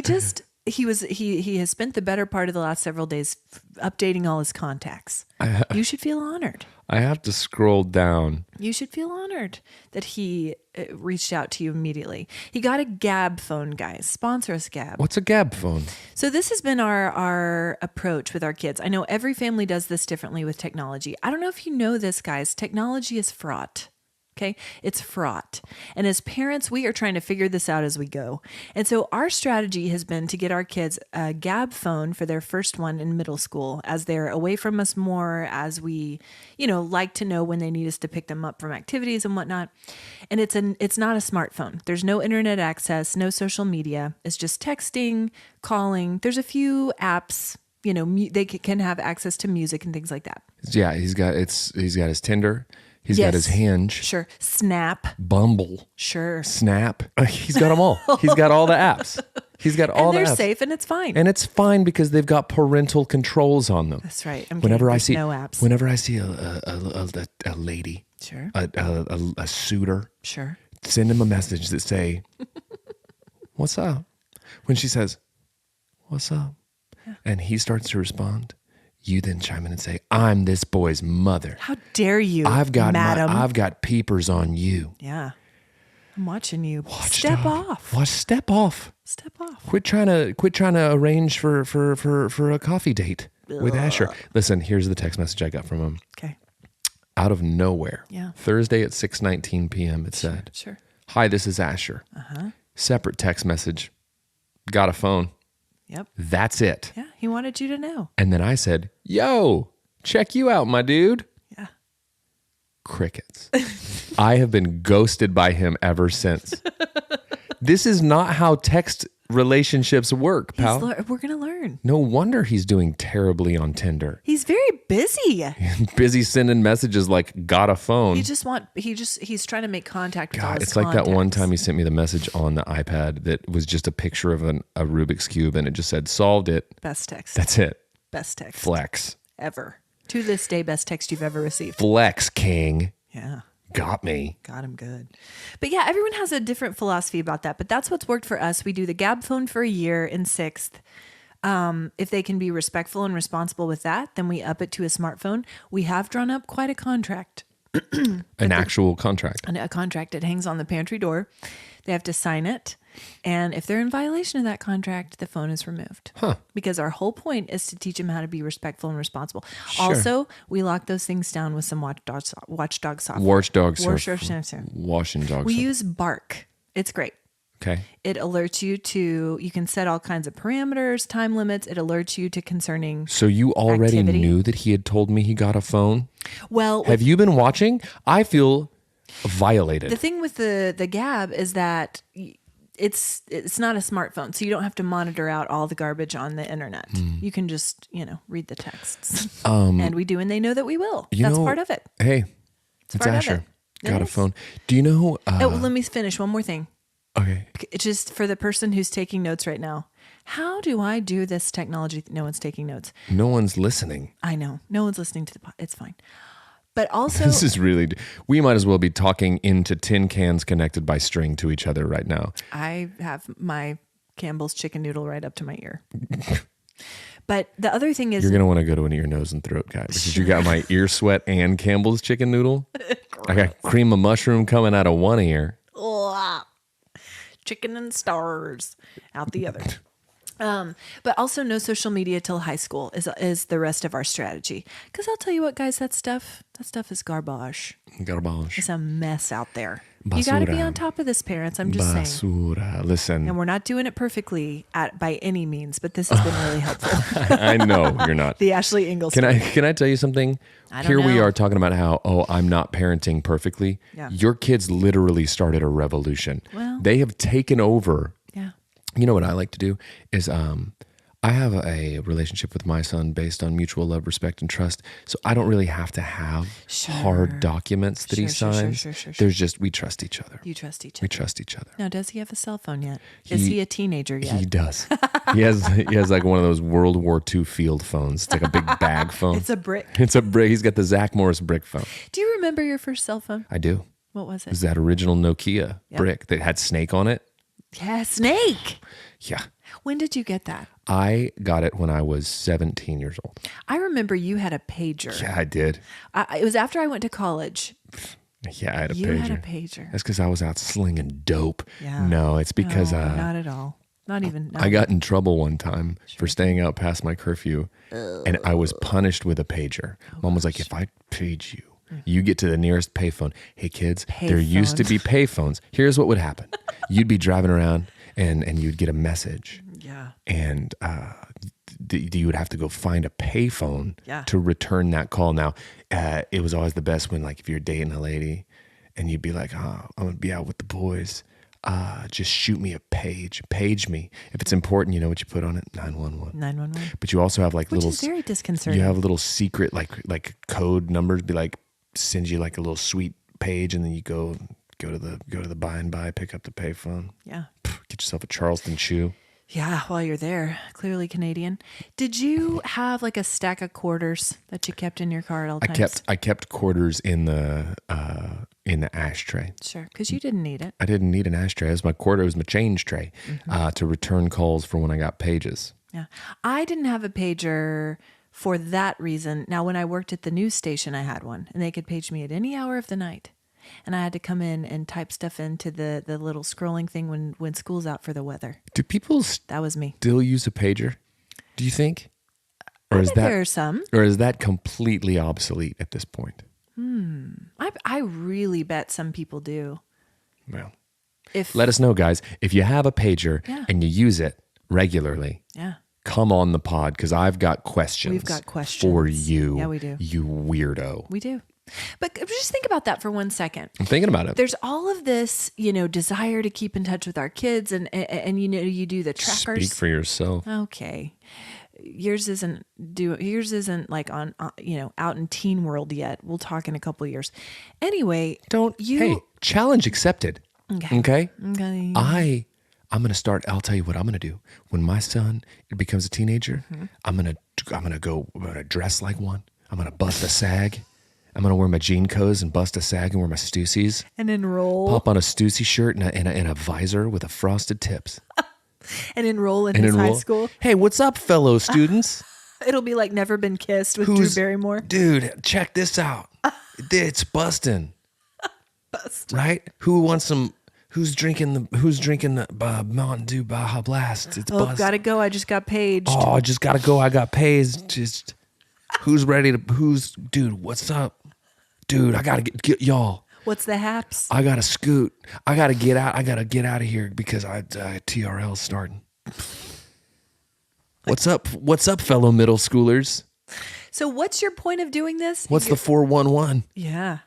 Speaker 2: has spent the better part of the last several days updating all his contacts. You should feel honored.
Speaker 1: I have to scroll down.
Speaker 2: You should feel honored that he reached out to you immediately. He got a Gab phone, guys. Sponsor us, Gab.
Speaker 1: What's a Gab phone?
Speaker 2: So this has been our approach with our kids. I know every family does this differently with technology. I don't know if you know this, guys. Technology is fraught. Okay. It's fraught. And as parents, we are trying to figure this out as we go. And so our strategy has been to get our kids a Gab phone for their first one in middle school, as they're away from us more, as we, like to know when they need us to pick them up from activities and whatnot. And it's not a smartphone. There's no internet access, no social media. It's just texting, calling. There's a few apps, they can have access to music and things like that.
Speaker 1: Yeah. He's got his Tinder. He's got his Hinge.
Speaker 2: Sure. Snap.
Speaker 1: Bumble.
Speaker 2: Sure.
Speaker 1: Snap. He's got them all. He's got all the apps. He's got all the apps.
Speaker 2: And they're safe and it's fine.
Speaker 1: And it's fine because they've got parental controls on them.
Speaker 2: That's right.
Speaker 1: Whenever I see
Speaker 2: no apps.
Speaker 1: Whenever I see a lady,
Speaker 2: sure,
Speaker 1: a suitor,
Speaker 2: sure,
Speaker 1: send him a message that say, "What's up?" When she says, "What's up?" Yeah. And he starts to respond, you then chime in and say, "I'm this boy's mother.
Speaker 2: How dare you,
Speaker 1: madam? I've got peepers on you."
Speaker 2: Yeah, I'm watching you. Step off.
Speaker 1: Step off.
Speaker 2: Step off.
Speaker 1: Quit trying to arrange for a coffee date with Asher. Listen, here's the text message I got from him.
Speaker 2: Okay.
Speaker 1: Out of nowhere.
Speaker 2: Yeah.
Speaker 1: Thursday at 6:19 p.m. It said,
Speaker 2: "Sure.
Speaker 1: Hi, this is Asher." Separate text message. Got a phone.
Speaker 2: Yep.
Speaker 1: That's it.
Speaker 2: Yeah, he wanted you to know.
Speaker 1: And then I said, "Yo, Check you out, my dude.
Speaker 2: Yeah.
Speaker 1: Crickets. I have been ghosted by him ever since. This is not how text relationships work, pal.
Speaker 2: We're going to learn.
Speaker 1: No wonder he's doing terribly on Tinder.
Speaker 2: He's very busy.
Speaker 1: Busy sending messages like, got a phone.
Speaker 2: He's trying to make contact with all
Speaker 1: God,
Speaker 2: his
Speaker 1: it's like that one
Speaker 2: contacts.
Speaker 1: time he sent me the message on the iPad that was just a picture of a Rubik's Cube and it just said, solved it.
Speaker 2: Best text.
Speaker 1: That's it.
Speaker 2: Best text.
Speaker 1: Flex.
Speaker 2: Ever. To this day, best text you've ever received.
Speaker 1: Flex, king.
Speaker 2: Yeah.
Speaker 1: Got me.
Speaker 2: Got him good. But yeah, everyone has a different philosophy about that. But that's what's worked for us. We do the Gab phone for a year in sixth. If they can be respectful and responsible with that, then we up it to a smartphone. We have drawn up quite a contract.
Speaker 1: An actual contract.
Speaker 2: A contract. It hangs on the pantry door. They have to sign it. And if they're in violation of that contract, the phone is removed.
Speaker 1: Huh.
Speaker 2: Because our whole point is to teach them how to be respectful and responsible.
Speaker 1: Sure.
Speaker 2: Also, we lock those things down with some watchdog software.
Speaker 1: Watchdog
Speaker 2: software.
Speaker 1: Washing dogs.
Speaker 2: We use Bark. It's great.
Speaker 1: Okay.
Speaker 2: It alerts you to, you can set all kinds of parameters, time limits. It alerts you to concerning
Speaker 1: So you already
Speaker 2: activity.
Speaker 1: knew that he had told me he got a phone?
Speaker 2: Well,
Speaker 1: Have you been watching? I feel violated.
Speaker 2: the thing with the Gab is that it's not a smartphone, so you don't have to monitor out all the garbage on the internet. You can just, read the texts. And we do, and they know that we will. That's part of it.
Speaker 1: Hey, it's
Speaker 2: part of
Speaker 1: Asher.
Speaker 2: it.
Speaker 1: Got
Speaker 2: It
Speaker 1: a
Speaker 2: is.
Speaker 1: phone. Do you know?
Speaker 2: Let me finish one more thing.
Speaker 1: Okay.
Speaker 2: It's just for the person who's taking notes right now. How do I do this technology? No one's taking notes.
Speaker 1: No one's listening.
Speaker 2: I know. No one's listening to the pod. It's fine. But also,
Speaker 1: This is really, we might as well be talking into tin cans connected by string to each other right now.
Speaker 2: I have my Campbell's chicken noodle right up to my ear. But the other thing is,
Speaker 1: You're going to want to go to an ear, nose, and throat guy because you got my ear sweat and Campbell's chicken noodle. I got cream of mushroom coming out of one ear.
Speaker 2: chicken and stars out the other. But also no social media till high school is the rest of our strategy. Because I'll tell you what, guys, that stuff is garbage.
Speaker 1: Garbage.
Speaker 2: It's a mess out there. You got to be
Speaker 1: Basura.
Speaker 2: on top of this, parents. I'm just saying.
Speaker 1: Basura. Listen,
Speaker 2: And we're not doing it perfectly by any means, but this has been really helpful.
Speaker 1: I know you're not.
Speaker 2: The Ashley Engle
Speaker 1: Can I tell you something?
Speaker 2: I don't
Speaker 1: Here we
Speaker 2: know.
Speaker 1: are talking about how, I'm not parenting perfectly.
Speaker 2: Yeah.
Speaker 1: Your kids literally started a revolution.
Speaker 2: Well.
Speaker 1: They have taken over.
Speaker 2: Yeah.
Speaker 1: You know what I like to do is I have a relationship with my son based on mutual love, respect, and trust. So I don't really have to have hard documents that he
Speaker 2: Sure.
Speaker 1: signs. There's just, we trust each other.
Speaker 2: You trust each
Speaker 1: We
Speaker 2: other.
Speaker 1: trust each other.
Speaker 2: Now, does he have a cell phone yet? Is he a teenager yet?
Speaker 1: He does. He has like one of those World War II field phones. It's like a big bag phone.
Speaker 2: It's a brick.
Speaker 1: It's a brick. He's got the Zach Morris brick phone.
Speaker 2: Do you remember your first cell phone?
Speaker 1: I do.
Speaker 2: What was
Speaker 1: It was
Speaker 2: it?
Speaker 1: that original Nokia brick that had Snake on it.
Speaker 2: Yeah, Snake.
Speaker 1: Yeah.
Speaker 2: When did you get that?
Speaker 1: I got it when I was 17 years old.
Speaker 2: I remember you had a pager.
Speaker 1: Yeah, I did.
Speaker 2: It was after I went to college.
Speaker 1: Yeah, I had a
Speaker 2: You
Speaker 1: pager.
Speaker 2: had a pager.
Speaker 1: That's because I was out slinging dope.
Speaker 2: Yeah.
Speaker 1: No, it's because
Speaker 2: No, not at all. Not even.
Speaker 1: I got in trouble one time for staying out past my curfew, and I was punished with a pager. Mom was like, if I page you, you get to the nearest payphone. Hey, kids, there used to be payphones. Here's what would happen. You'd be driving around, and you'd get a message.
Speaker 2: Yeah.
Speaker 1: And you would have to go find a payphone to return that call. Now, it was always the best when, like, if you're dating a lady and you'd be like, I'm going to be out with the boys. Just shoot me a page me. If it's important, you know what you put on it? 911.
Speaker 2: 911.
Speaker 1: But you also have like
Speaker 2: Which
Speaker 1: little,
Speaker 2: is very disconcerting.
Speaker 1: you have little secret, like code numbers, be like, send you like a little sweet page. And then you go to the buy and buy, pick up the payphone.
Speaker 2: Yeah.
Speaker 1: Get yourself a Charleston chew.
Speaker 2: Yeah, while you're there, clearly Canadian. Did you have like a stack of quarters that you kept in your car at all times?
Speaker 1: I kept quarters in the ashtray.
Speaker 2: Sure, because you didn't need it.
Speaker 1: I didn't need an ashtray. It was my quarter. It was my change tray to return calls for when I got pages.
Speaker 2: Yeah, I didn't have a pager for that reason. Now, when I worked at the news station, I had one, and they could page me at any hour of the night. And I had to come in and type stuff into the little scrolling thing when school's out for the weather.
Speaker 1: Do people
Speaker 2: That was me.
Speaker 1: still use a pager? Do you think?
Speaker 2: I bet there are some.
Speaker 1: Or is that completely obsolete at this point?
Speaker 2: I really bet some people do.
Speaker 1: Well,
Speaker 2: If
Speaker 1: let us know, guys. If you have a pager
Speaker 2: Yeah.
Speaker 1: and you use it regularly,
Speaker 2: yeah,
Speaker 1: come on the pod because I've got questions.
Speaker 2: We've got questions
Speaker 1: for you.
Speaker 2: Yeah, we do.
Speaker 1: You weirdo.
Speaker 2: We do. But just think about that for 1 second.
Speaker 1: I'm thinking about it.
Speaker 2: There's all of this, desire to keep in touch with our kids, and you do the trackers.
Speaker 1: Speak for yourself.
Speaker 2: Okay. Yours isn't like on out in teen world yet. We'll talk in a couple of years. Anyway,
Speaker 1: Hey, challenge accepted. Okay. I'm gonna start. I'll tell you what I'm gonna do when my son becomes a teenager. I'm gonna dress like one. I'm gonna bust a sag. I'm gonna wear my jean coats and bust a sag and wear my Stussies.
Speaker 2: And enroll.
Speaker 1: Pop on a Stussy shirt and a visor with a frosted tips.
Speaker 2: And enroll in his high school.
Speaker 1: Hey, what's up, fellow students?
Speaker 2: It'll be like Never Been Kissed with Drew Barrymore.
Speaker 1: Dude, check this out. It's busting.
Speaker 2: Busting.
Speaker 1: Right? Who wants some? Who's drinking the Mountain Dew Baja Blast? It's busting.
Speaker 2: Gotta go. I just got paged.
Speaker 1: Oh, I just gotta go. I got paged. Just dude, what's up? Dude, I gotta get y'all.
Speaker 2: What's the haps?
Speaker 1: I gotta scoot. I gotta get out. I gotta get out of here because TRL's starting. What's up? What's up, fellow middle schoolers?
Speaker 2: So what's your point of doing this?
Speaker 1: What's the 411?
Speaker 2: Yeah.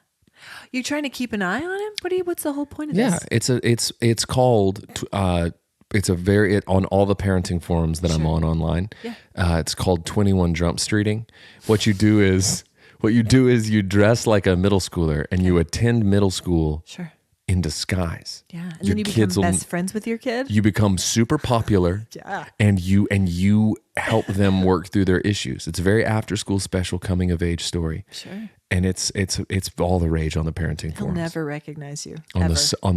Speaker 2: You trying to keep an eye on him? What's the whole point of
Speaker 1: Yeah,
Speaker 2: this?
Speaker 1: it's called on all the parenting forums that I'm on online.
Speaker 2: Yeah.
Speaker 1: It's called 21 Jump Streeting. What you do is you dress like a middle schooler and you attend middle school in disguise.
Speaker 2: Yeah. And then you become best friends with your kid.
Speaker 1: You become super popular.
Speaker 2: Yeah.
Speaker 1: And you help them work through their issues. It's a very after school special coming of age story.
Speaker 2: Sure.
Speaker 1: And it's all the rage on the parenting forums.
Speaker 2: He'll never recognize you.
Speaker 1: On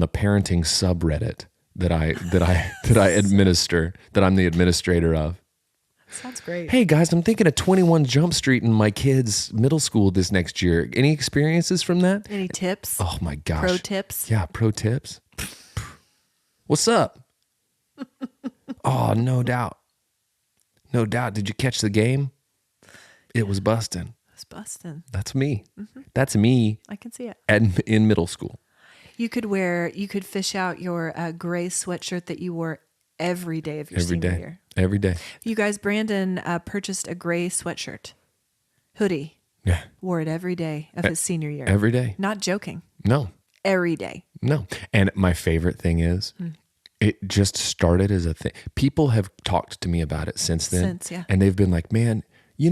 Speaker 1: the parenting subreddit that I administer, that I'm the administrator of.
Speaker 2: Sounds great.
Speaker 1: Hey guys, I'm thinking of 21 Jump Street in my kids' middle school this next year. Any experiences from that?
Speaker 2: Any tips?
Speaker 1: Oh my gosh.
Speaker 2: Pro tips?
Speaker 1: Yeah, pro tips. What's up? Oh, no doubt. No doubt. Did you catch the game? It was busting.
Speaker 2: It's busting.
Speaker 1: That's me. Mm-hmm. That's me.
Speaker 2: I can see it.
Speaker 1: In middle school.
Speaker 2: You could fish out your gray sweatshirt that you wore every day of your senior year.
Speaker 1: Every day.
Speaker 2: You guys, Brandon purchased a gray sweatshirt, hoodie.
Speaker 1: Yeah.
Speaker 2: Wore it every day of his senior year.
Speaker 1: Every day.
Speaker 2: Not joking.
Speaker 1: No.
Speaker 2: Every day.
Speaker 1: No. And my favorite thing is, it just started as a thing. People have talked to me about it since then.
Speaker 2: Yeah.
Speaker 1: And they've been like, man,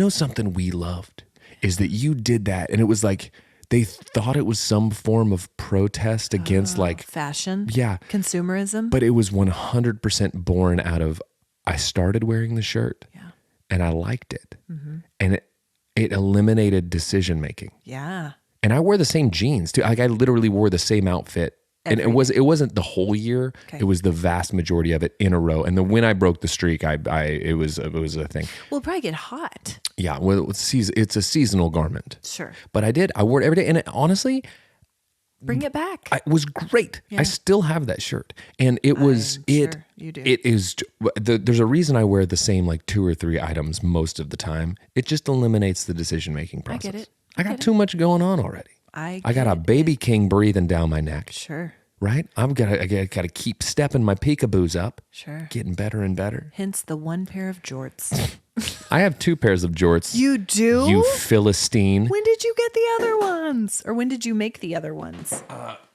Speaker 1: something we loved is that you did that. And it was like, they thought it was some form of protest against
Speaker 2: fashion.
Speaker 1: Yeah.
Speaker 2: Consumerism.
Speaker 1: But it was 100% born out of, I started wearing the shirt and I liked it. Mm-hmm. And it eliminated decision making.
Speaker 2: Yeah.
Speaker 1: And I wore the same jeans too. Like I literally wore the same outfit. And it wasn't the whole year. Okay. It was the vast majority of it in a row. And then when I broke the streak, it was a thing.
Speaker 2: Well, it'll probably get hot.
Speaker 1: Yeah, well, it's a seasonal garment.
Speaker 2: Sure.
Speaker 1: But I wore it every day, and honestly,
Speaker 2: bring it back.
Speaker 1: It was great. Yeah. I still have that shirt, and it was
Speaker 2: Sure you do.
Speaker 1: It is. There's a reason I wear the same like 2 or 3 items most of the time. It just eliminates the decision making process.
Speaker 2: I get it.
Speaker 1: I got too much going on already. I got a baby king breathing down my neck.
Speaker 2: Sure.
Speaker 1: Right? I gotta keep stepping my peekaboos up.
Speaker 2: Sure.
Speaker 1: Getting better and better.
Speaker 2: Hence the one pair of jorts.
Speaker 1: I have 2 pairs of jorts.
Speaker 2: You do?
Speaker 1: You Philistine.
Speaker 2: When did you get the other ones? Or when did you make the other ones?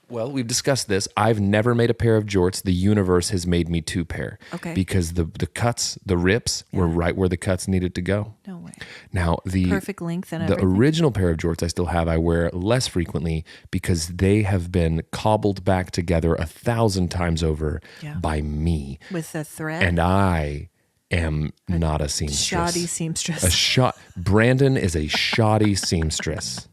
Speaker 1: Well, we've discussed this. I've never made a pair of jorts. The universe has made me 2 pair.
Speaker 2: Okay.
Speaker 1: Because the cuts, the rips were right where the cuts needed to go.
Speaker 2: No way.
Speaker 1: Now, the
Speaker 2: perfect length and everything.
Speaker 1: The original pair of jorts I still have, I wear less frequently because they have been cobbled back together 1,000 times over by me.
Speaker 2: With a thread?
Speaker 1: And I am not a seamstress.
Speaker 2: Shoddy seamstress.
Speaker 1: Brandon is a shoddy seamstress.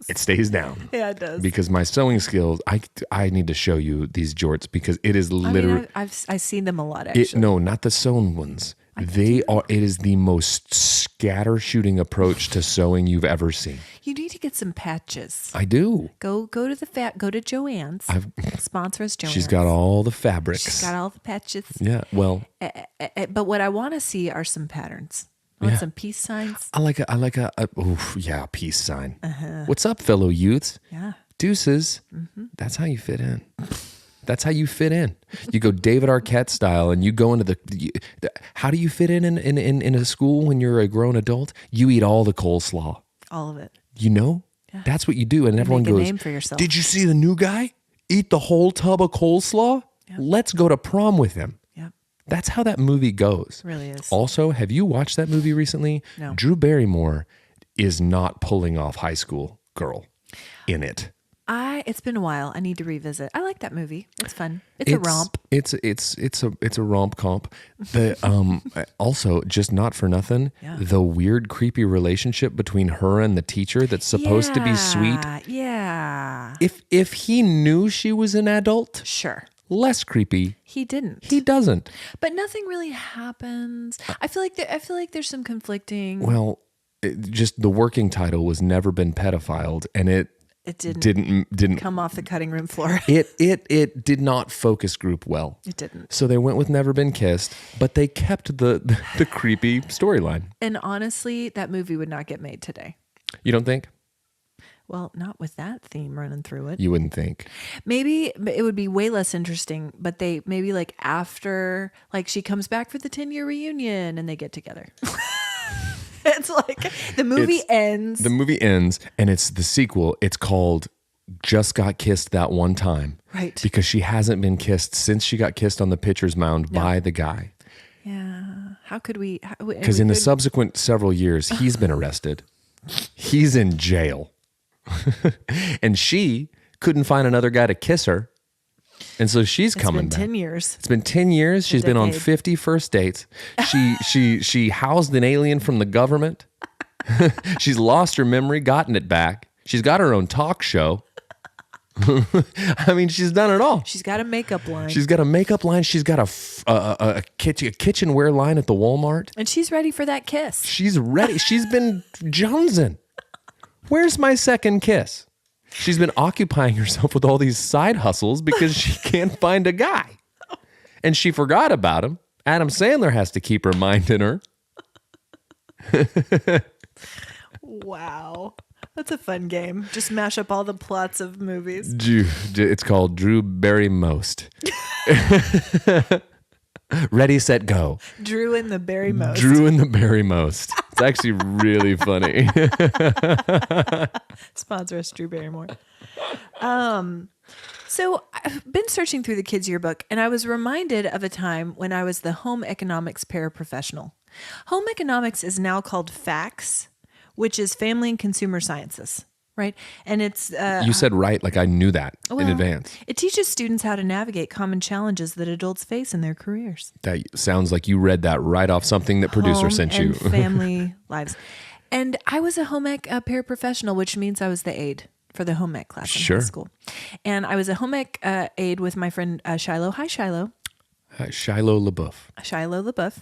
Speaker 1: It stays down.
Speaker 2: Yeah, it does.
Speaker 1: Because my sewing skills, I need to show you these jorts because it is literally.
Speaker 2: I've seen them a lot actually.
Speaker 1: No, not the sewn ones. It is the most scatter shooting approach to sewing you've ever seen.
Speaker 2: You need to get some patches.
Speaker 1: I do.
Speaker 2: Go to Joann's. Sponsor us, Joann's.
Speaker 1: She's got all the fabrics.
Speaker 2: She's got all the patches.
Speaker 1: Yeah, well.
Speaker 2: But what I want to see are some patterns. I want some peace signs.
Speaker 1: I like a peace sign. Uh-huh. What's up, fellow youths?
Speaker 2: Yeah.
Speaker 1: Deuces. Mm-hmm. That's how you fit in. That's how you fit in. You go David Arquette style, and you go into how do you fit in a school when you're a grown adult? You eat all the coleslaw.
Speaker 2: All of it.
Speaker 1: You know? Yeah. That's what you do. And everyone goes,
Speaker 2: name for yourself.
Speaker 1: Did you see the new guy? Eat the whole tub of coleslaw? Yep. Let's go to prom with him.
Speaker 2: Yep.
Speaker 1: That's how that movie goes.
Speaker 2: It really is.
Speaker 1: Also, have you watched that movie recently?
Speaker 2: No.
Speaker 1: Drew Barrymore is not pulling off High School Girl in it.
Speaker 2: It's been a while. I need to revisit. I like that movie. It's fun. It's a romp.
Speaker 1: It's a romp comp. Also, just not for nothing, the weird, creepy relationship between her and the teacher that's supposed to be sweet.
Speaker 2: Yeah.
Speaker 1: If he knew she was an adult,
Speaker 2: sure.
Speaker 1: Less creepy.
Speaker 2: He didn't.
Speaker 1: He doesn't.
Speaker 2: But nothing really happens. I feel like there's some conflicting.
Speaker 1: Well, just the working title was Never Been Pedophiled, and it didn't
Speaker 2: come off the cutting room floor.
Speaker 1: It did not focus group well.
Speaker 2: It didn't.
Speaker 1: So they went with Never Been Kissed, but they kept the creepy storyline.
Speaker 2: And honestly, that movie would not get made today.
Speaker 1: You don't think?
Speaker 2: Well, not with that theme running through it.
Speaker 1: You wouldn't think.
Speaker 2: Maybe it would be way less interesting, but they maybe like after, like she comes back for the 10-year reunion and they get together. It's like the movie ends.
Speaker 1: The movie ends, and it's the sequel. It's called Just Got Kissed That One Time.
Speaker 2: Right.
Speaker 1: Because she hasn't been kissed since she got kissed on the pitcher's mound by the guy.
Speaker 2: Yeah. How could we?
Speaker 1: Because in the subsequent several years, he's been arrested. He's in jail. And she couldn't find another guy to kiss her. And so she's coming back.
Speaker 2: It's been 10 years.
Speaker 1: It's been 10 years. She's been on 50 first dates. She housed an alien from the government. She's lost her memory, gotten it back. She's got her own talk show. I mean, she's done it all.
Speaker 2: She's got a makeup line.
Speaker 1: She's got a kitchenware line at the Walmart.
Speaker 2: And she's ready for that kiss.
Speaker 1: She's ready. She's been jonesing. Where's my second kiss? She's been occupying herself with all these side hustles because she can't find a guy. And she forgot about him. Adam Sandler has to keep reminding her.
Speaker 2: Wow. That's a fun game. Just mash up all the plots of movies.
Speaker 1: It's called Drew Barry Most. Ready, set, go.
Speaker 2: Drew and the Barry Most.
Speaker 1: Drew and the Barry Most. It's actually really funny.
Speaker 2: Sponsor us, Drew Barrymore. So I've been searching through the kids' yearbook, and I was reminded of a time when I was the home economics paraprofessional. Home economics is now called FACS, which is Family and Consumer Sciences. Right. And it's...
Speaker 1: you said right, like I knew that in advance.
Speaker 2: It teaches students how to navigate common challenges that adults face in their careers.
Speaker 1: That sounds like you read that right off something that producer sent you.
Speaker 2: Family lives. And I was a home ec paraprofessional, which means I was the aide for the home ec class in high school. And I was a home ec aide with my friend Shiloh. Hi, Shiloh.
Speaker 1: Shiloh LaBeouf.
Speaker 2: Shiloh LaBeouf.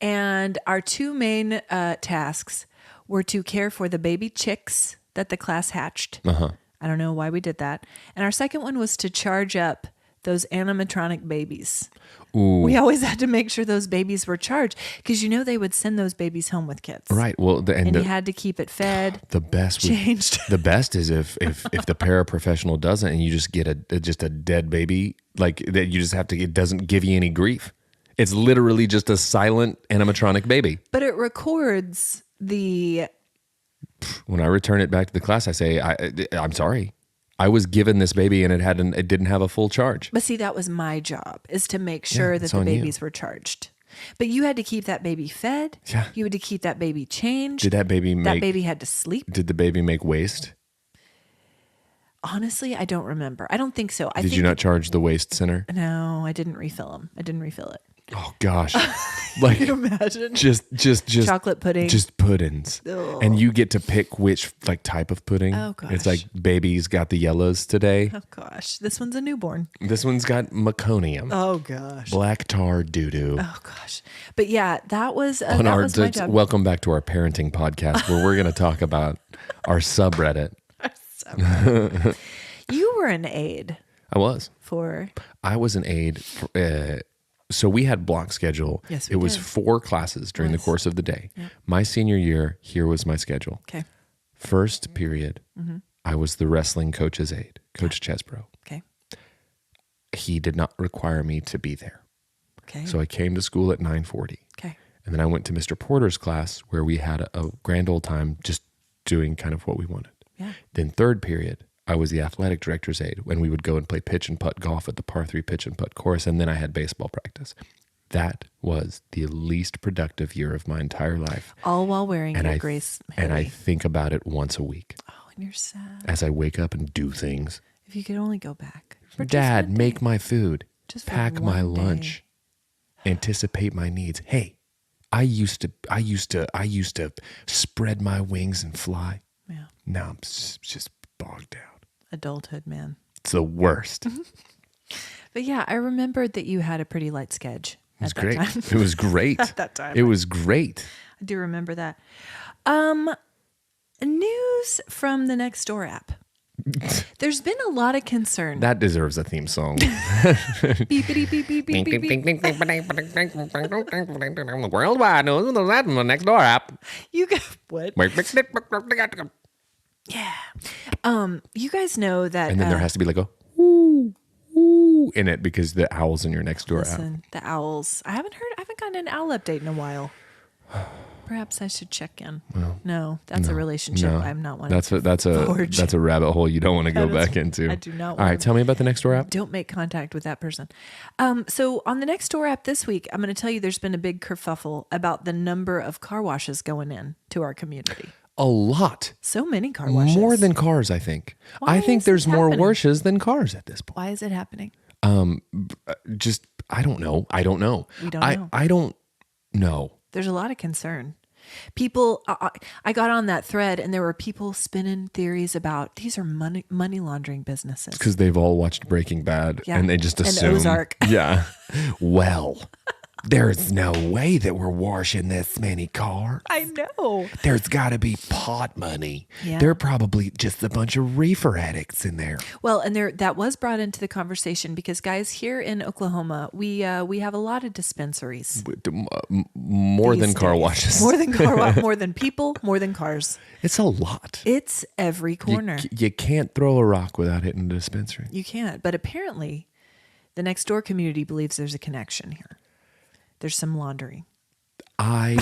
Speaker 2: And our two main tasks were to care for the baby chicks that the class hatched. I don't know why we did that. And our second one was to charge up those animatronic babies. Ooh. We always had to make sure those babies were charged because they would send those babies home with kids.
Speaker 1: Right. Well,
Speaker 2: and you had to keep it fed.
Speaker 1: The best
Speaker 2: changed.
Speaker 1: The best is if the paraprofessional doesn't, and you just get a dead baby, like that you just have to. It doesn't give you any grief. It's literally just a silent animatronic baby.
Speaker 2: But it records the.
Speaker 1: When I return it back to the class, I say, I'm sorry. I was given this baby and it didn't have a full charge.
Speaker 2: But see, that was my job, is to make sure that the babies were charged. But you had to keep that baby fed.
Speaker 1: Yeah.
Speaker 2: You had to keep that baby changed.
Speaker 1: That baby
Speaker 2: had to sleep.
Speaker 1: Did the baby make waste?
Speaker 2: Honestly, I don't remember. I don't think so.
Speaker 1: Did you not charge the waste center?
Speaker 2: No, I didn't refill them. I didn't refill it.
Speaker 1: Oh gosh. Like,
Speaker 2: can you imagine?
Speaker 1: Just
Speaker 2: chocolate pudding.
Speaker 1: Just puddings.
Speaker 2: Ugh.
Speaker 1: And you get to pick which type of pudding.
Speaker 2: Oh gosh.
Speaker 1: It's like baby's got the yellows today.
Speaker 2: Oh gosh. This one's a newborn.
Speaker 1: This one's got meconium.
Speaker 2: Oh gosh.
Speaker 1: Black tar doo-doo.
Speaker 2: Oh gosh. But yeah, that was my job.
Speaker 1: Welcome back to our parenting podcast where we're going to talk about our subreddit.
Speaker 2: You were an aide.
Speaker 1: I was. I was an aide for, so we had block schedule.
Speaker 2: Yes,
Speaker 1: it was 4 classes during the course of the day. Yep. My senior year, here was my schedule.
Speaker 2: Okay.
Speaker 1: First period, I was the wrestling coach's aide, Coach Chesbro.
Speaker 2: Okay.
Speaker 1: he did not require me to be there.
Speaker 2: Okay.
Speaker 1: So I came to school at 9:40.
Speaker 2: Okay.
Speaker 1: And then I went to Mr. Porter's class where we had a grand old time just doing kind of what we wanted.
Speaker 2: Yeah.
Speaker 1: Then third period, I was the athletic director's aide when we would go and play pitch and putt golf at the par 3 pitch and putt course. And then I had baseball practice. That was the least productive year of my entire life.
Speaker 2: All while wearing your Grace hoodie.
Speaker 1: And I think about it once a week.
Speaker 2: Oh, and you're sad.
Speaker 1: As I wake up and do things.
Speaker 2: If you could only go back.
Speaker 1: Dad, make my food.
Speaker 2: Just
Speaker 1: pack my lunch. Anticipate my needs. Hey, I used to spread my wings and fly.
Speaker 2: Yeah.
Speaker 1: Now I'm just bogged down.
Speaker 2: Adulthood, man.
Speaker 1: It's the worst.
Speaker 2: But yeah, I remembered that you had a pretty light schedule.
Speaker 1: It was great. It was great.
Speaker 2: At that time.
Speaker 1: It was great.
Speaker 2: I do remember that. News from the Nextdoor app. There's been a lot of concern.
Speaker 1: That deserves a theme song.
Speaker 2: Beepity beep beep beep beep beep.
Speaker 1: Worldwide news, that from the Nextdoor app.
Speaker 2: You got what? Yeah. You guys know that.
Speaker 1: And then there has to be like a woo woo in it because the owl's in your Nextdoor app.
Speaker 2: Listen, the owls. I haven't gotten an owl update in a while. Perhaps I should check in. Well, no, that's a relationship I'm not wanting.
Speaker 1: That's a rabbit hole you don't want to go back into.
Speaker 2: I do not.
Speaker 1: All right, tell me about the Nextdoor app.
Speaker 2: Don't make contact with that person. So on the Nextdoor app this week, I'm going to tell you there's been a big kerfuffle about the number of car washes going in to our community.
Speaker 1: A lot.
Speaker 2: So many car washes.
Speaker 1: More than cars, I think. I think there's more washes than cars at this point.
Speaker 2: Why is it happening?
Speaker 1: Just I don't know.
Speaker 2: We don't know.
Speaker 1: I don't know.
Speaker 2: There's a lot of concern. People, I got on that thread and there were people spinning theories about these are money laundering businesses.
Speaker 1: Because they've all watched Breaking Bad and they just assume.
Speaker 2: And Ozark.
Speaker 1: Yeah. Well, there's no way that we're washing this many cars.
Speaker 2: I know.
Speaker 1: There's got to be pot money.
Speaker 2: Yeah.
Speaker 1: They're probably just a bunch of reefer addicts in there.
Speaker 2: Well, and that was brought into the conversation because, guys, here in Oklahoma, we have a lot of dispensaries.
Speaker 1: More than car washes.
Speaker 2: More than more than people, more than cars.
Speaker 1: It's a lot.
Speaker 2: It's every corner.
Speaker 1: You can't throw a rock without hitting a dispensary.
Speaker 2: You can't. But apparently, the Nextdoor community believes there's a connection here. There's some laundering.
Speaker 1: I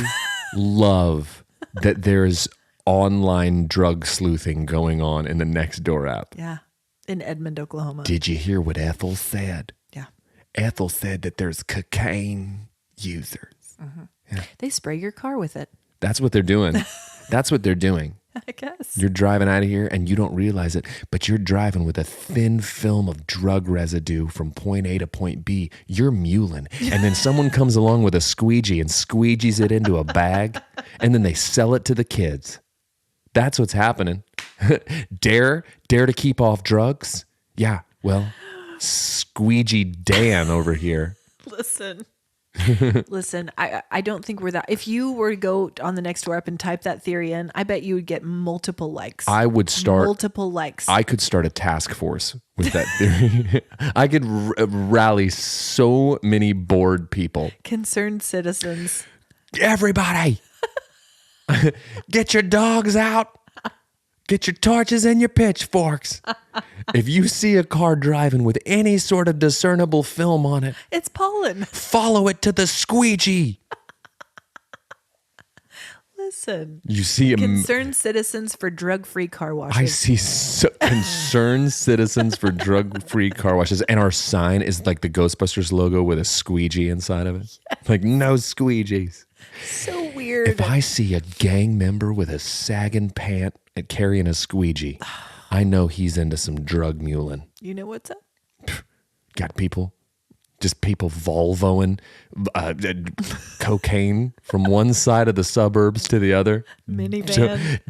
Speaker 1: love that there's online drug sleuthing going on in the Nextdoor app.
Speaker 2: Yeah. In Edmond, Oklahoma.
Speaker 1: Did you hear what Ethel said?
Speaker 2: Yeah.
Speaker 1: Ethel said that there's cocaine users.
Speaker 2: Mm-hmm.
Speaker 1: Yeah.
Speaker 2: They spray your car with it.
Speaker 1: That's what they're doing. That's what they're doing.
Speaker 2: I guess.
Speaker 1: You're driving out of here and you don't realize it, but you're driving with a thin film of drug residue from point A to point B. You're mulling. And then someone comes along with a squeegee and squeegees it into a bag, and then they sell it to the kids. That's what's happening. Dare to keep off drugs? Yeah, well, Squeegee Dan over here.
Speaker 2: Listen, I don't think we're that. If you were to go on the Nextdoor app and type that theory in, I bet you would get multiple likes.
Speaker 1: I would start
Speaker 2: multiple likes.
Speaker 1: I could start a task force with that theory. I could rally so many bored people.
Speaker 2: Concerned citizens.
Speaker 1: Everybody, get your dogs out. Get your torches and your pitchforks. If you see a car driving with any sort of discernible film on it,
Speaker 2: it's pollen.
Speaker 1: Follow it to the squeegee.
Speaker 2: Listen.
Speaker 1: You see
Speaker 2: concerned citizens for drug-free car washes.
Speaker 1: I see concerned citizens for drug-free car washes. And our sign is like the Ghostbusters logo with a squeegee inside of it. Yes. Like, no squeegees.
Speaker 2: So weird.
Speaker 1: If I see a gang member with a sagging pant and carrying a squeegee, I know he's into some drug muling.
Speaker 2: You know what's up?
Speaker 1: Got people Volvoing cocaine from one side of the suburbs to the other.
Speaker 2: Minivan.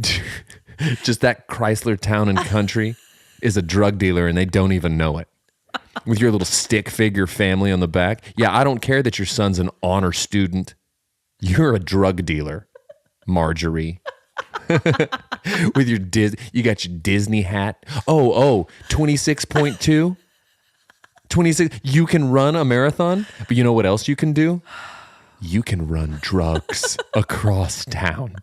Speaker 1: Just that Chrysler Town and Country is a drug dealer and they don't even know it. With your little stick figure family on the back. Yeah, I don't care that your son's an honor student. You're a drug dealer, Marjorie. With your you got your Disney hat. 26.2. 26. You can run a marathon, but you know what else you can do? You can run drugs across town.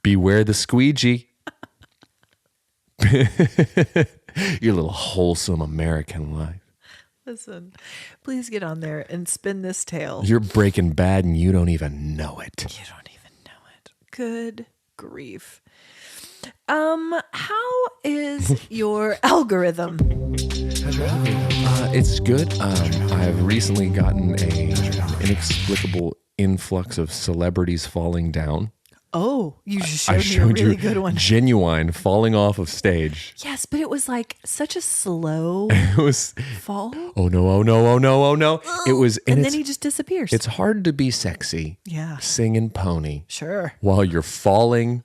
Speaker 1: Beware the squeegee. Your little wholesome American life.
Speaker 2: Listen, please get on there and spin this tale.
Speaker 1: You're Breaking Bad and you don't even know it.
Speaker 2: You don't even know it. Good grief. How is your algorithm?
Speaker 1: It's good. I've recently gotten an inexplicable influx of celebrities falling down.
Speaker 2: Oh, you just showed me a really good one.
Speaker 1: Genuine falling off of stage.
Speaker 2: Yes, but it was like such a slow
Speaker 1: It was
Speaker 2: fall.
Speaker 1: oh no. It was,
Speaker 2: and then he just disappears.
Speaker 1: It's hard to be sexy.
Speaker 2: Yeah.
Speaker 1: Singing pony.
Speaker 2: Sure.
Speaker 1: While you're falling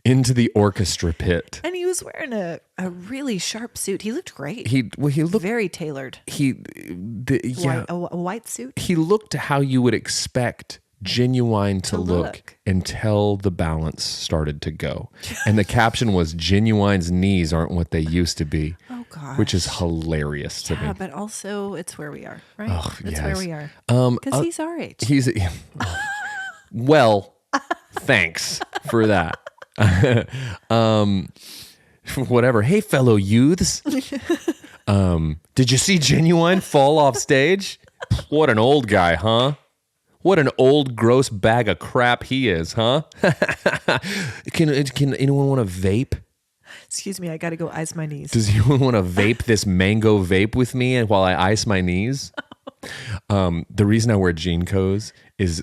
Speaker 1: into the orchestra pit.
Speaker 2: And he was wearing a really sharp suit. He looked great.
Speaker 1: He looked
Speaker 2: very tailored.
Speaker 1: A
Speaker 2: white suit.
Speaker 1: He looked how you would expect Genuine to look until the balance started to go. And the caption was, Genuine's knees aren't what they used to be.
Speaker 2: Oh, gosh.
Speaker 1: Which is hilarious to me.
Speaker 2: Yeah, but also it's where we are, right?
Speaker 1: Oh,
Speaker 2: it's where we are. Because he's our age.
Speaker 1: Well, thanks for that. Whatever. Hey, fellow youths. Did you see Genuine fall off stage? What an old guy, huh? What an old, gross bag of crap he is, huh? Can anyone want to vape?
Speaker 2: Excuse me, I got to go ice my knees.
Speaker 1: Does anyone want to vape this mango vape with me while I ice my knees? The reason I wear jean coats is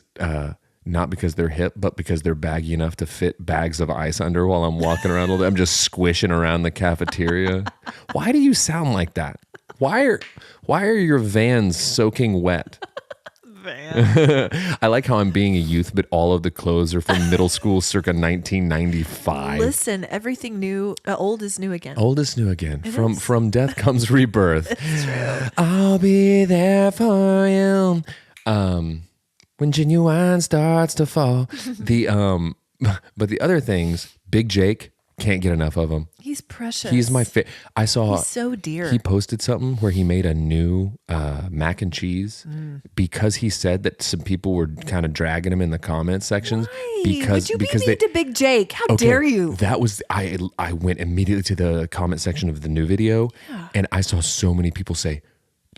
Speaker 1: not because they're hip, but because they're baggy enough to fit bags of ice under while I'm walking around all day. I'm just squishing around the cafeteria. Why do you sound like that? Why are your Vans soaking wet? I like how I'm being a youth, but all of the clothes are from middle school circa 1995.
Speaker 2: Listen, everything new, old is new again.
Speaker 1: Old is new again. From death comes rebirth.
Speaker 2: It's true.
Speaker 1: I'll be there for you. When Genuine starts to fall. But the other things, Big Jake, can't get enough of him.
Speaker 2: He's precious.
Speaker 1: He's my I saw.
Speaker 2: He's so dear.
Speaker 1: He posted something where he made a new mac and cheese because he said that some people were kind of dragging him in the comment sections.
Speaker 2: Why?
Speaker 1: Because
Speaker 2: would you be mean to Big Jake? How dare you?
Speaker 1: That was I went immediately to the comment section of the new video, and I saw so many people say,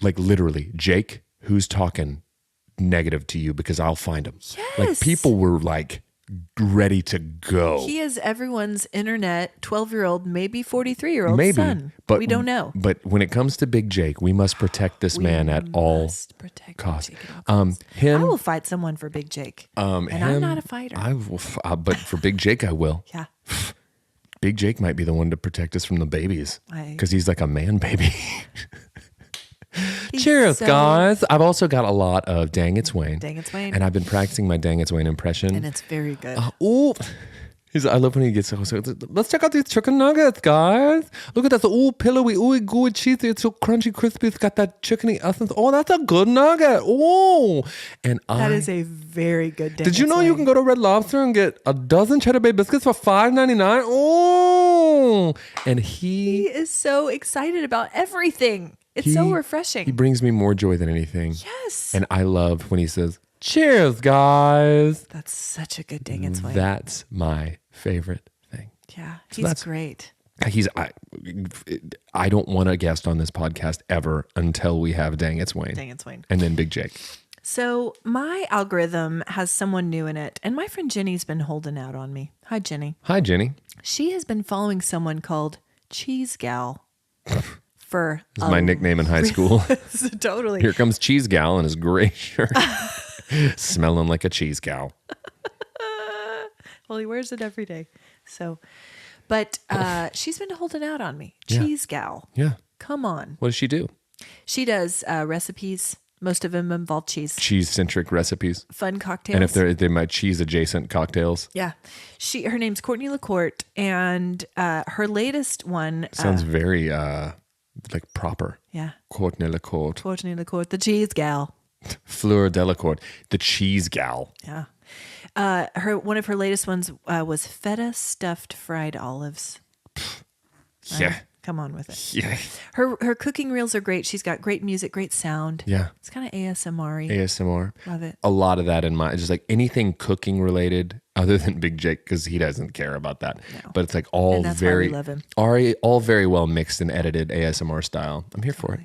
Speaker 1: like literally, Jake, who's talking negative to you because I'll find him.
Speaker 2: Yes.
Speaker 1: Like people were like ready to go.
Speaker 2: He is everyone's internet 12-year-old, maybe 43-year-old son.
Speaker 1: But
Speaker 2: we don't know.
Speaker 1: But when it comes to Big Jake, we must protect this man at all costs.
Speaker 2: I will fight someone for Big Jake. I'm not a fighter.
Speaker 1: I will, but for Big Jake, I will.
Speaker 2: Yeah.
Speaker 1: Big Jake might be the one to protect us from the babies because he's like a man baby. Cheers, guys. I've also got a lot of Dang It's Wayne.
Speaker 2: Dang It's Wayne.
Speaker 1: And I've been practicing my Dang It's Wayne impression.
Speaker 2: And it's very good.
Speaker 1: I love when he gets so, let's check out these chicken nuggets, guys. Look at that. So, pillowy, gooey, cheesy. It's so crunchy, crispy. It's got that chickeny essence. Oh, that's a good nugget. Oh.
Speaker 2: That is a very good Dang
Speaker 1: Did you know you can go to Red Lobster and get a dozen Cheddar Bay biscuits for $5.99? Oh. And he
Speaker 2: is so excited about everything. It's so refreshing.
Speaker 1: He brings me more joy than anything.
Speaker 2: Yes.
Speaker 1: And I love when he says, cheers, guys.
Speaker 2: That's such a good Dang It's Wayne.
Speaker 1: That's my favorite thing.
Speaker 2: Yeah, he's great.
Speaker 1: I don't want a guest on this podcast ever until we have Dang It's Wayne.
Speaker 2: Dang It's Wayne.
Speaker 1: And then Big Jake.
Speaker 2: So my algorithm has someone new in it, and my friend Jenny's been holding out on me. Hi, Jenny.
Speaker 1: Hi, Jenny.
Speaker 2: She has been following someone called Cheese Gal.
Speaker 1: This is my nickname in high school.
Speaker 2: Totally.
Speaker 1: Here comes Cheese Gal in his gray shirt. Smelling like a cheese gal.
Speaker 2: Well, he wears it every day. So, but she's been holding out on me. Cheese Gal.
Speaker 1: Yeah.
Speaker 2: Come on.
Speaker 1: What does she do?
Speaker 2: She does recipes. Most of them involve cheese.
Speaker 1: Cheese-centric recipes.
Speaker 2: Fun cocktails.
Speaker 1: And if they're my cheese-adjacent cocktails.
Speaker 2: Yeah. Her name's Courtney LaCourte, and her latest one...
Speaker 1: Sounds very... like proper.
Speaker 2: Yeah.
Speaker 1: Courtney LaCourte.
Speaker 2: Courtney LaCourte, the cheese gal.
Speaker 1: Fleur Delacourt, the cheese gal.
Speaker 2: Yeah. One of her latest ones was feta stuffed fried olives.
Speaker 1: Yeah.
Speaker 2: Come on with it.
Speaker 1: Yeah.
Speaker 2: Her cooking reels are great. She's got great music, great sound.
Speaker 1: Yeah.
Speaker 2: It's kind of ASMR-y.
Speaker 1: ASMR.
Speaker 2: Love it.
Speaker 1: A lot of that in my, just like anything cooking related other than Big Jake, because he doesn't care about that.
Speaker 2: No.
Speaker 1: But it's like all
Speaker 2: And that's why
Speaker 1: very,
Speaker 2: we love him.
Speaker 1: all very well mixed and edited ASMR style. I'm here for it.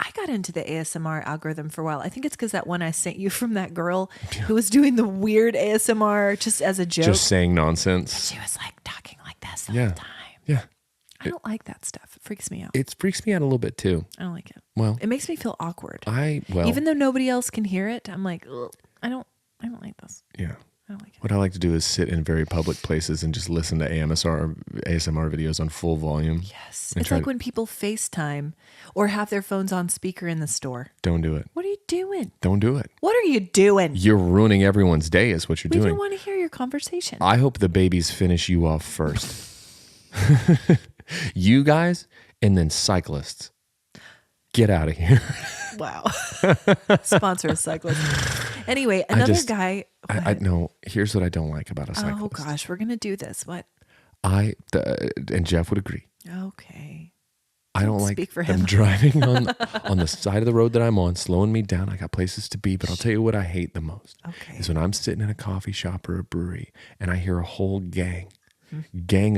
Speaker 2: I got into the ASMR algorithm for a while. I think it's because that one I sent you from that girl who was doing the weird ASMR just as a joke.
Speaker 1: Just saying nonsense.
Speaker 2: She was like talking like this the whole time.
Speaker 1: Yeah.
Speaker 2: I don't like that stuff. It freaks me out.
Speaker 1: It freaks me out a little bit too.
Speaker 2: I don't like it.
Speaker 1: Well,
Speaker 2: it makes me feel awkward.
Speaker 1: well,
Speaker 2: even though nobody else can hear it, I'm like, ugh, I don't like this.
Speaker 1: Yeah.
Speaker 2: I don't like it.
Speaker 1: What I like to do is sit in very public places and just listen to ASMR videos on full volume.
Speaker 2: Yes. It's like when people FaceTime or have their phones on speaker in the store.
Speaker 1: Don't do it.
Speaker 2: What are you doing?
Speaker 1: Don't do it.
Speaker 2: What are you doing?
Speaker 1: You're ruining everyone's day is what you're
Speaker 2: We
Speaker 1: doing.
Speaker 2: don't want to hear your conversation.
Speaker 1: I hope the babies finish you off first. You guys and then cyclists. Get out of here.
Speaker 2: Wow. Sponsor a cyclist. Anyway, another guy.
Speaker 1: I know. Here's what I don't like about a cyclist.
Speaker 2: Oh gosh, we're going to do this. What?
Speaker 1: And Jeff would agree.
Speaker 2: Okay.
Speaker 1: I don't like
Speaker 2: speak for
Speaker 1: them
Speaker 2: him.
Speaker 1: driving on the side of the road that I'm on, slowing me down. I got places to be, but I'll tell you what I hate the most is when I'm sitting in a coffee shop or a brewery and I hear a whole gang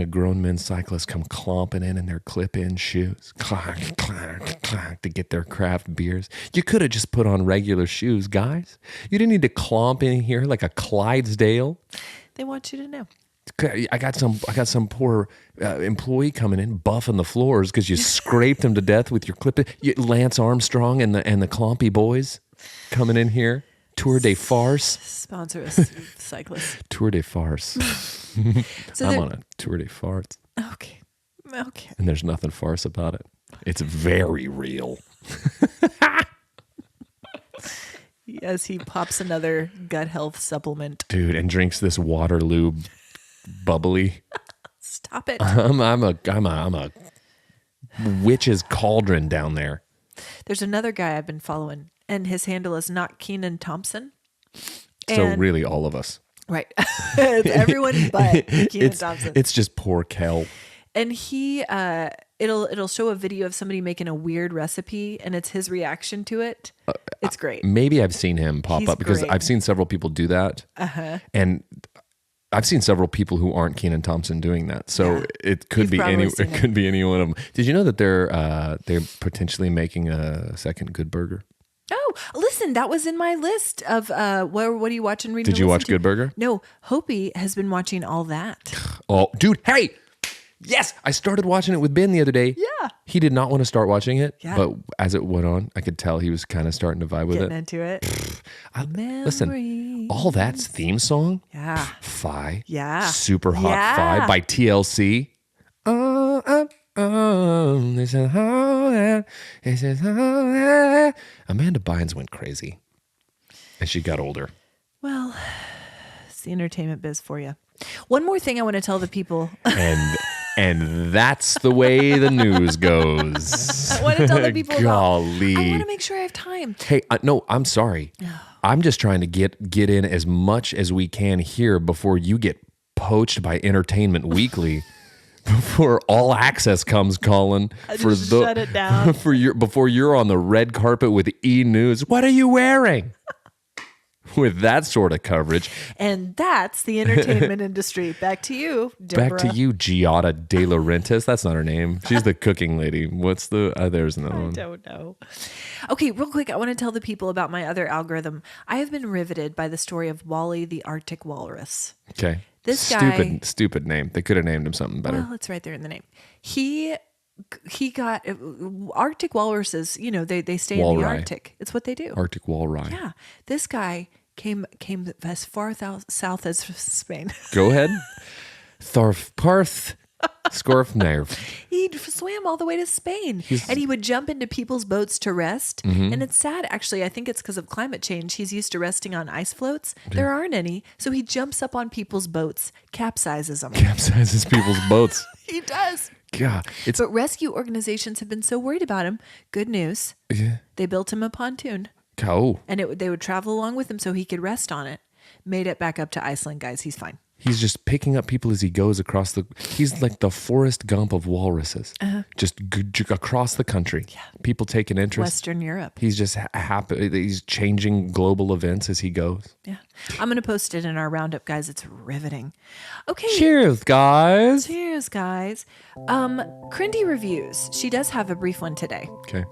Speaker 1: of grown men cyclists come clomping in their clip-in shoes, clank, clank, clank, to get their craft beers. You could have just put on regular shoes, guys. You didn't need to clomp in here like a Clydesdale.
Speaker 2: They want you to know.
Speaker 1: I got some poor employee coming in buffing the floors because you scraped him to death with your clip. Lance Armstrong and the Clompy boys coming in here. Tour de farce.
Speaker 2: Sponsor us, cyclists.
Speaker 1: Tour de farce.
Speaker 2: So
Speaker 1: I'm on a tour de farce.
Speaker 2: Okay. Okay.
Speaker 1: And there's nothing farce about it. It's very real.
Speaker 2: As he pops another gut health supplement.
Speaker 1: Dude, and drinks this Waterloo bubbly.
Speaker 2: Stop it.
Speaker 1: I'm a witch's cauldron down there.
Speaker 2: There's another guy I've been following, and his handle is not Keenan Thompson.
Speaker 1: So really all of us.
Speaker 2: Right. It's everyone but Keenan Thompson.
Speaker 1: It's just poor Kel.
Speaker 2: And he it'll show a video of somebody making a weird recipe and it's his reaction to it. It's great.
Speaker 1: Maybe I've seen him pop up because
Speaker 2: great.
Speaker 1: I've seen several people do that. And I've seen several people who aren't Keenan Thompson doing that. So it could be any one of them. Did you know that they're potentially making a second Good Burger?
Speaker 2: Oh, listen, that was in my list of what are you watching?
Speaker 1: Did you watch Good Burger?
Speaker 2: No, Hopi has been watching all that.
Speaker 1: Oh, dude, hey. Yes, I started watching it with Ben the other day.
Speaker 2: Yeah.
Speaker 1: He did not want to start watching it,
Speaker 2: Yeah.
Speaker 1: but as it went on, I could tell he was kind of starting to vibe with
Speaker 2: Getting
Speaker 1: it.
Speaker 2: into it.
Speaker 1: Listen, all that's theme song.
Speaker 2: Yeah.
Speaker 1: Fi.
Speaker 2: Yeah.
Speaker 1: Super Hot Fi by TLC. This is all that. This is all that. Amanda Bynes went crazy as she got older.
Speaker 2: Well, it's the entertainment biz for you. One more thing I want to tell the people.
Speaker 1: And that's the way the news goes.
Speaker 2: I want to tell the people
Speaker 1: Golly.
Speaker 2: I want to make sure I have time.
Speaker 1: Hey, no, I'm sorry. I'm just trying to get in as much as we can here before you get poached by Entertainment Weekly. Before All Access comes calling
Speaker 2: shut it down.
Speaker 1: before you're on the red carpet with E! News. What are you wearing? With that sort of coverage.
Speaker 2: And that's the entertainment industry. Back to you, Deborah.
Speaker 1: Back to you, Giada De Laurentiis. That's not her name. She's the cooking lady. What's the... there's another one.
Speaker 2: I don't know. Okay, real quick, I want to tell the people about my other algorithm. I have been riveted by the story of Wally the Arctic Walrus.
Speaker 1: Okay.
Speaker 2: This guy...
Speaker 1: Stupid name. They could have named him something better.
Speaker 2: Well, it's right there in the name. He got... Arctic walruses, they stay in the Arctic. It's what they do.
Speaker 1: Arctic walrus.
Speaker 2: Yeah. This guy... came as far south as Spain.
Speaker 1: Go ahead. Thorf Parth Scorf Nerve.
Speaker 2: He swam all the way to Spain and he would jump into people's boats to rest.
Speaker 1: Mm-hmm.
Speaker 2: And it's sad, actually. I think it's because of climate change. He's used to resting on ice floats. There aren't any. So he jumps up on people's boats, capsizes them.
Speaker 1: Capsizes people's boats.
Speaker 2: He does.
Speaker 1: God.
Speaker 2: But rescue organizations have been so worried about him. Good news.
Speaker 1: Yeah.
Speaker 2: They built him a pontoon.
Speaker 1: Oh.
Speaker 2: And they would travel along with him so he could rest on it. Made it back up to Iceland, guys. He's fine.
Speaker 1: He's just picking up people as he goes across he's like the Forrest Gump of walruses. Just across the country. Yeah. People taking interest.
Speaker 2: Western Europe.
Speaker 1: He's just happy. He's changing global events as he goes.
Speaker 2: Yeah. I'm going to post it in our roundup, guys. It's riveting. Okay.
Speaker 1: Cheers, guys.
Speaker 2: Cheers, guys. Crindy reviews. She does have a brief one today.
Speaker 1: Okay.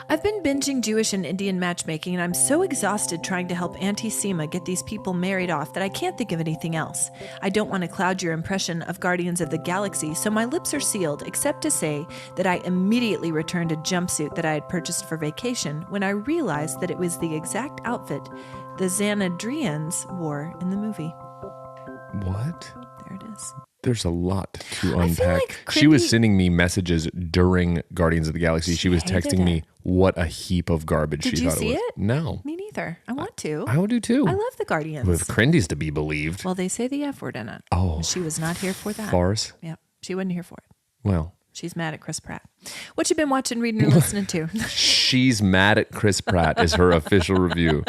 Speaker 2: I've been binging Jewish and Indian matchmaking, and I'm so exhausted trying to help Auntie Seema get these people married off that I can't think of anything else. I don't want to cloud your impression of Guardians of the Galaxy, so my lips are sealed, except to say that I immediately returned a jumpsuit that I had purchased for vacation when I realized that it was the exact outfit the Xanadrians wore in the movie.
Speaker 1: What?
Speaker 2: There it is.
Speaker 1: There's a lot to unpack.
Speaker 2: like
Speaker 1: She was sending me messages during Guardians of the Galaxy. She was texting me what a heap of garbage
Speaker 2: Did
Speaker 1: she
Speaker 2: you
Speaker 1: thought
Speaker 2: see
Speaker 1: it was.
Speaker 2: it?
Speaker 1: No.
Speaker 2: Me neither. I want to.
Speaker 1: I would do too.
Speaker 2: I love the Guardians.
Speaker 1: With Crindy's to be believed.
Speaker 2: Well, they say the F word in it.
Speaker 1: Oh.
Speaker 2: She was not here for that.
Speaker 1: Farce?
Speaker 2: Yep. She wasn't here for it.
Speaker 1: Well.
Speaker 2: She's mad at Chris Pratt. What you been watching, reading, or listening to?
Speaker 1: She's mad at Chris Pratt is her official review.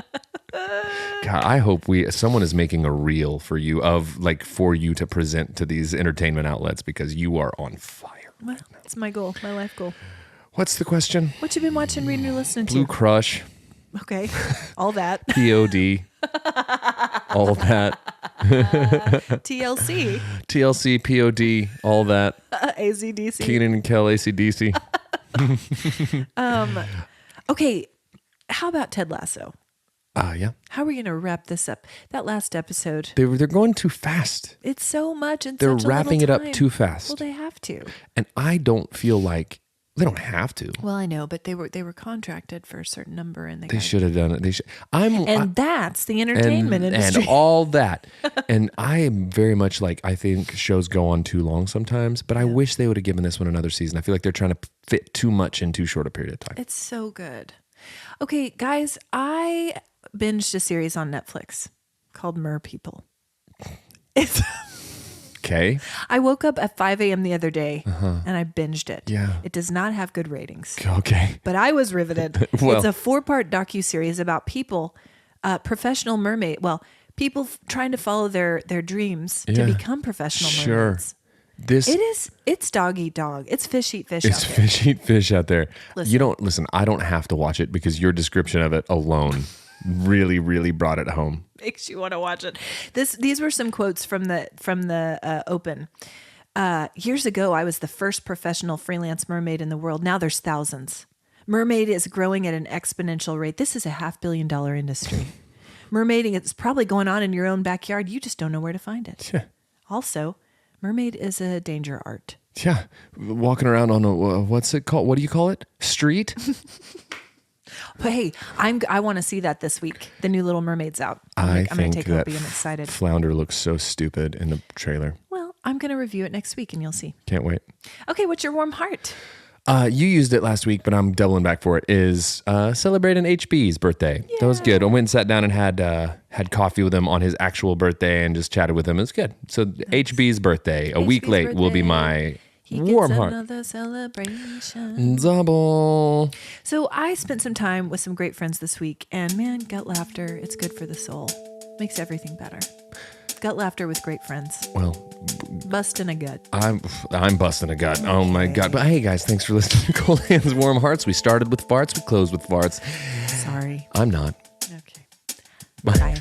Speaker 1: God, I hope someone is making a reel for you for you to present to these entertainment outlets because you are on fire.
Speaker 2: Well, it's my goal, my life goal.
Speaker 1: What's the question?
Speaker 2: What you been watching, reading, or listening
Speaker 1: Blue
Speaker 2: to?
Speaker 1: Crush.
Speaker 2: Okay, all that.
Speaker 1: POD. All that.
Speaker 2: TLC.
Speaker 1: TLC, POD, all that.
Speaker 2: ACDC.
Speaker 1: Keenan and Kel, ACDC.
Speaker 2: Okay, how about Ted Lasso?
Speaker 1: Yeah.
Speaker 2: How are we going to wrap this up? That last episode.
Speaker 1: They're going too fast.
Speaker 2: It's so much and
Speaker 1: They're
Speaker 2: such a
Speaker 1: wrapping
Speaker 2: little
Speaker 1: it up
Speaker 2: time.
Speaker 1: too fast.
Speaker 2: Well, they have to.
Speaker 1: And I don't feel like they don't have to.
Speaker 2: Well, I know, but they were contracted for a certain number, and
Speaker 1: They should have done it. They should.
Speaker 2: That's the entertainment industry
Speaker 1: and all that. And I am very much like I think shows go on too long sometimes. But I wish they would have given this one another season. I feel like they're trying to fit too much in too short a period of time.
Speaker 2: It's so good. Okay, guys, I binged a series on Netflix called Mer People. It's.
Speaker 1: Okay.
Speaker 2: I woke up at 5 a.m. the other day and I binged it.
Speaker 1: Yeah.
Speaker 2: It does not have good ratings.
Speaker 1: Okay.
Speaker 2: But I was riveted.
Speaker 1: Well,
Speaker 2: it's a 4-part docuseries about people, professional people trying to follow their dreams to become professional mermaids. It's dog eat dog. It's fish eat fish
Speaker 1: It's
Speaker 2: out there.
Speaker 1: fish eat fish out there.
Speaker 2: Listen.
Speaker 1: I don't have to watch it because your description of it alone really, really brought it home.
Speaker 2: Makes you want to watch it. These were some quotes from the open. Years ago, I was the first professional freelance mermaid in the world. Now there's thousands. Mermaid is growing at an exponential rate. This is a $500 million industry. Mermaiding is probably going on in your own backyard. You just don't know where to find it.
Speaker 1: Yeah.
Speaker 2: Also, mermaid is a danger art.
Speaker 1: Yeah. Walking around on what's it called? What do you call it? Street?
Speaker 2: But hey, I want to see that this week. The new Little Mermaid's out.
Speaker 1: I'm
Speaker 2: going to take a
Speaker 1: that
Speaker 2: look. I'm excited.
Speaker 1: Flounder looks so stupid in the trailer.
Speaker 2: Well, I'm going to review it next week and you'll see.
Speaker 1: Can't wait.
Speaker 2: Okay, what's your warm heart?
Speaker 1: You used it last week, but I'm doubling back for it. Is celebrating HB's birthday. Yeah. That was good. I went and sat down and had coffee with him on his actual birthday and just chatted with him. It was good. So nice. HB's birthday, a week late, will be my warm heart.
Speaker 2: Another celebration.
Speaker 1: Double.
Speaker 2: So I spent some time with some great friends this week, and man, gut laughter, it's good for the soul. Makes everything better. Gut laughter with great friends.
Speaker 1: Well,
Speaker 2: busting a gut.
Speaker 1: I'm busting a gut. Oh my God. But hey guys, thanks for listening to Cold Hands, Warm Hearts. We started with farts, we closed with farts.
Speaker 2: Sorry.
Speaker 1: I'm not.
Speaker 2: Okay. Bye.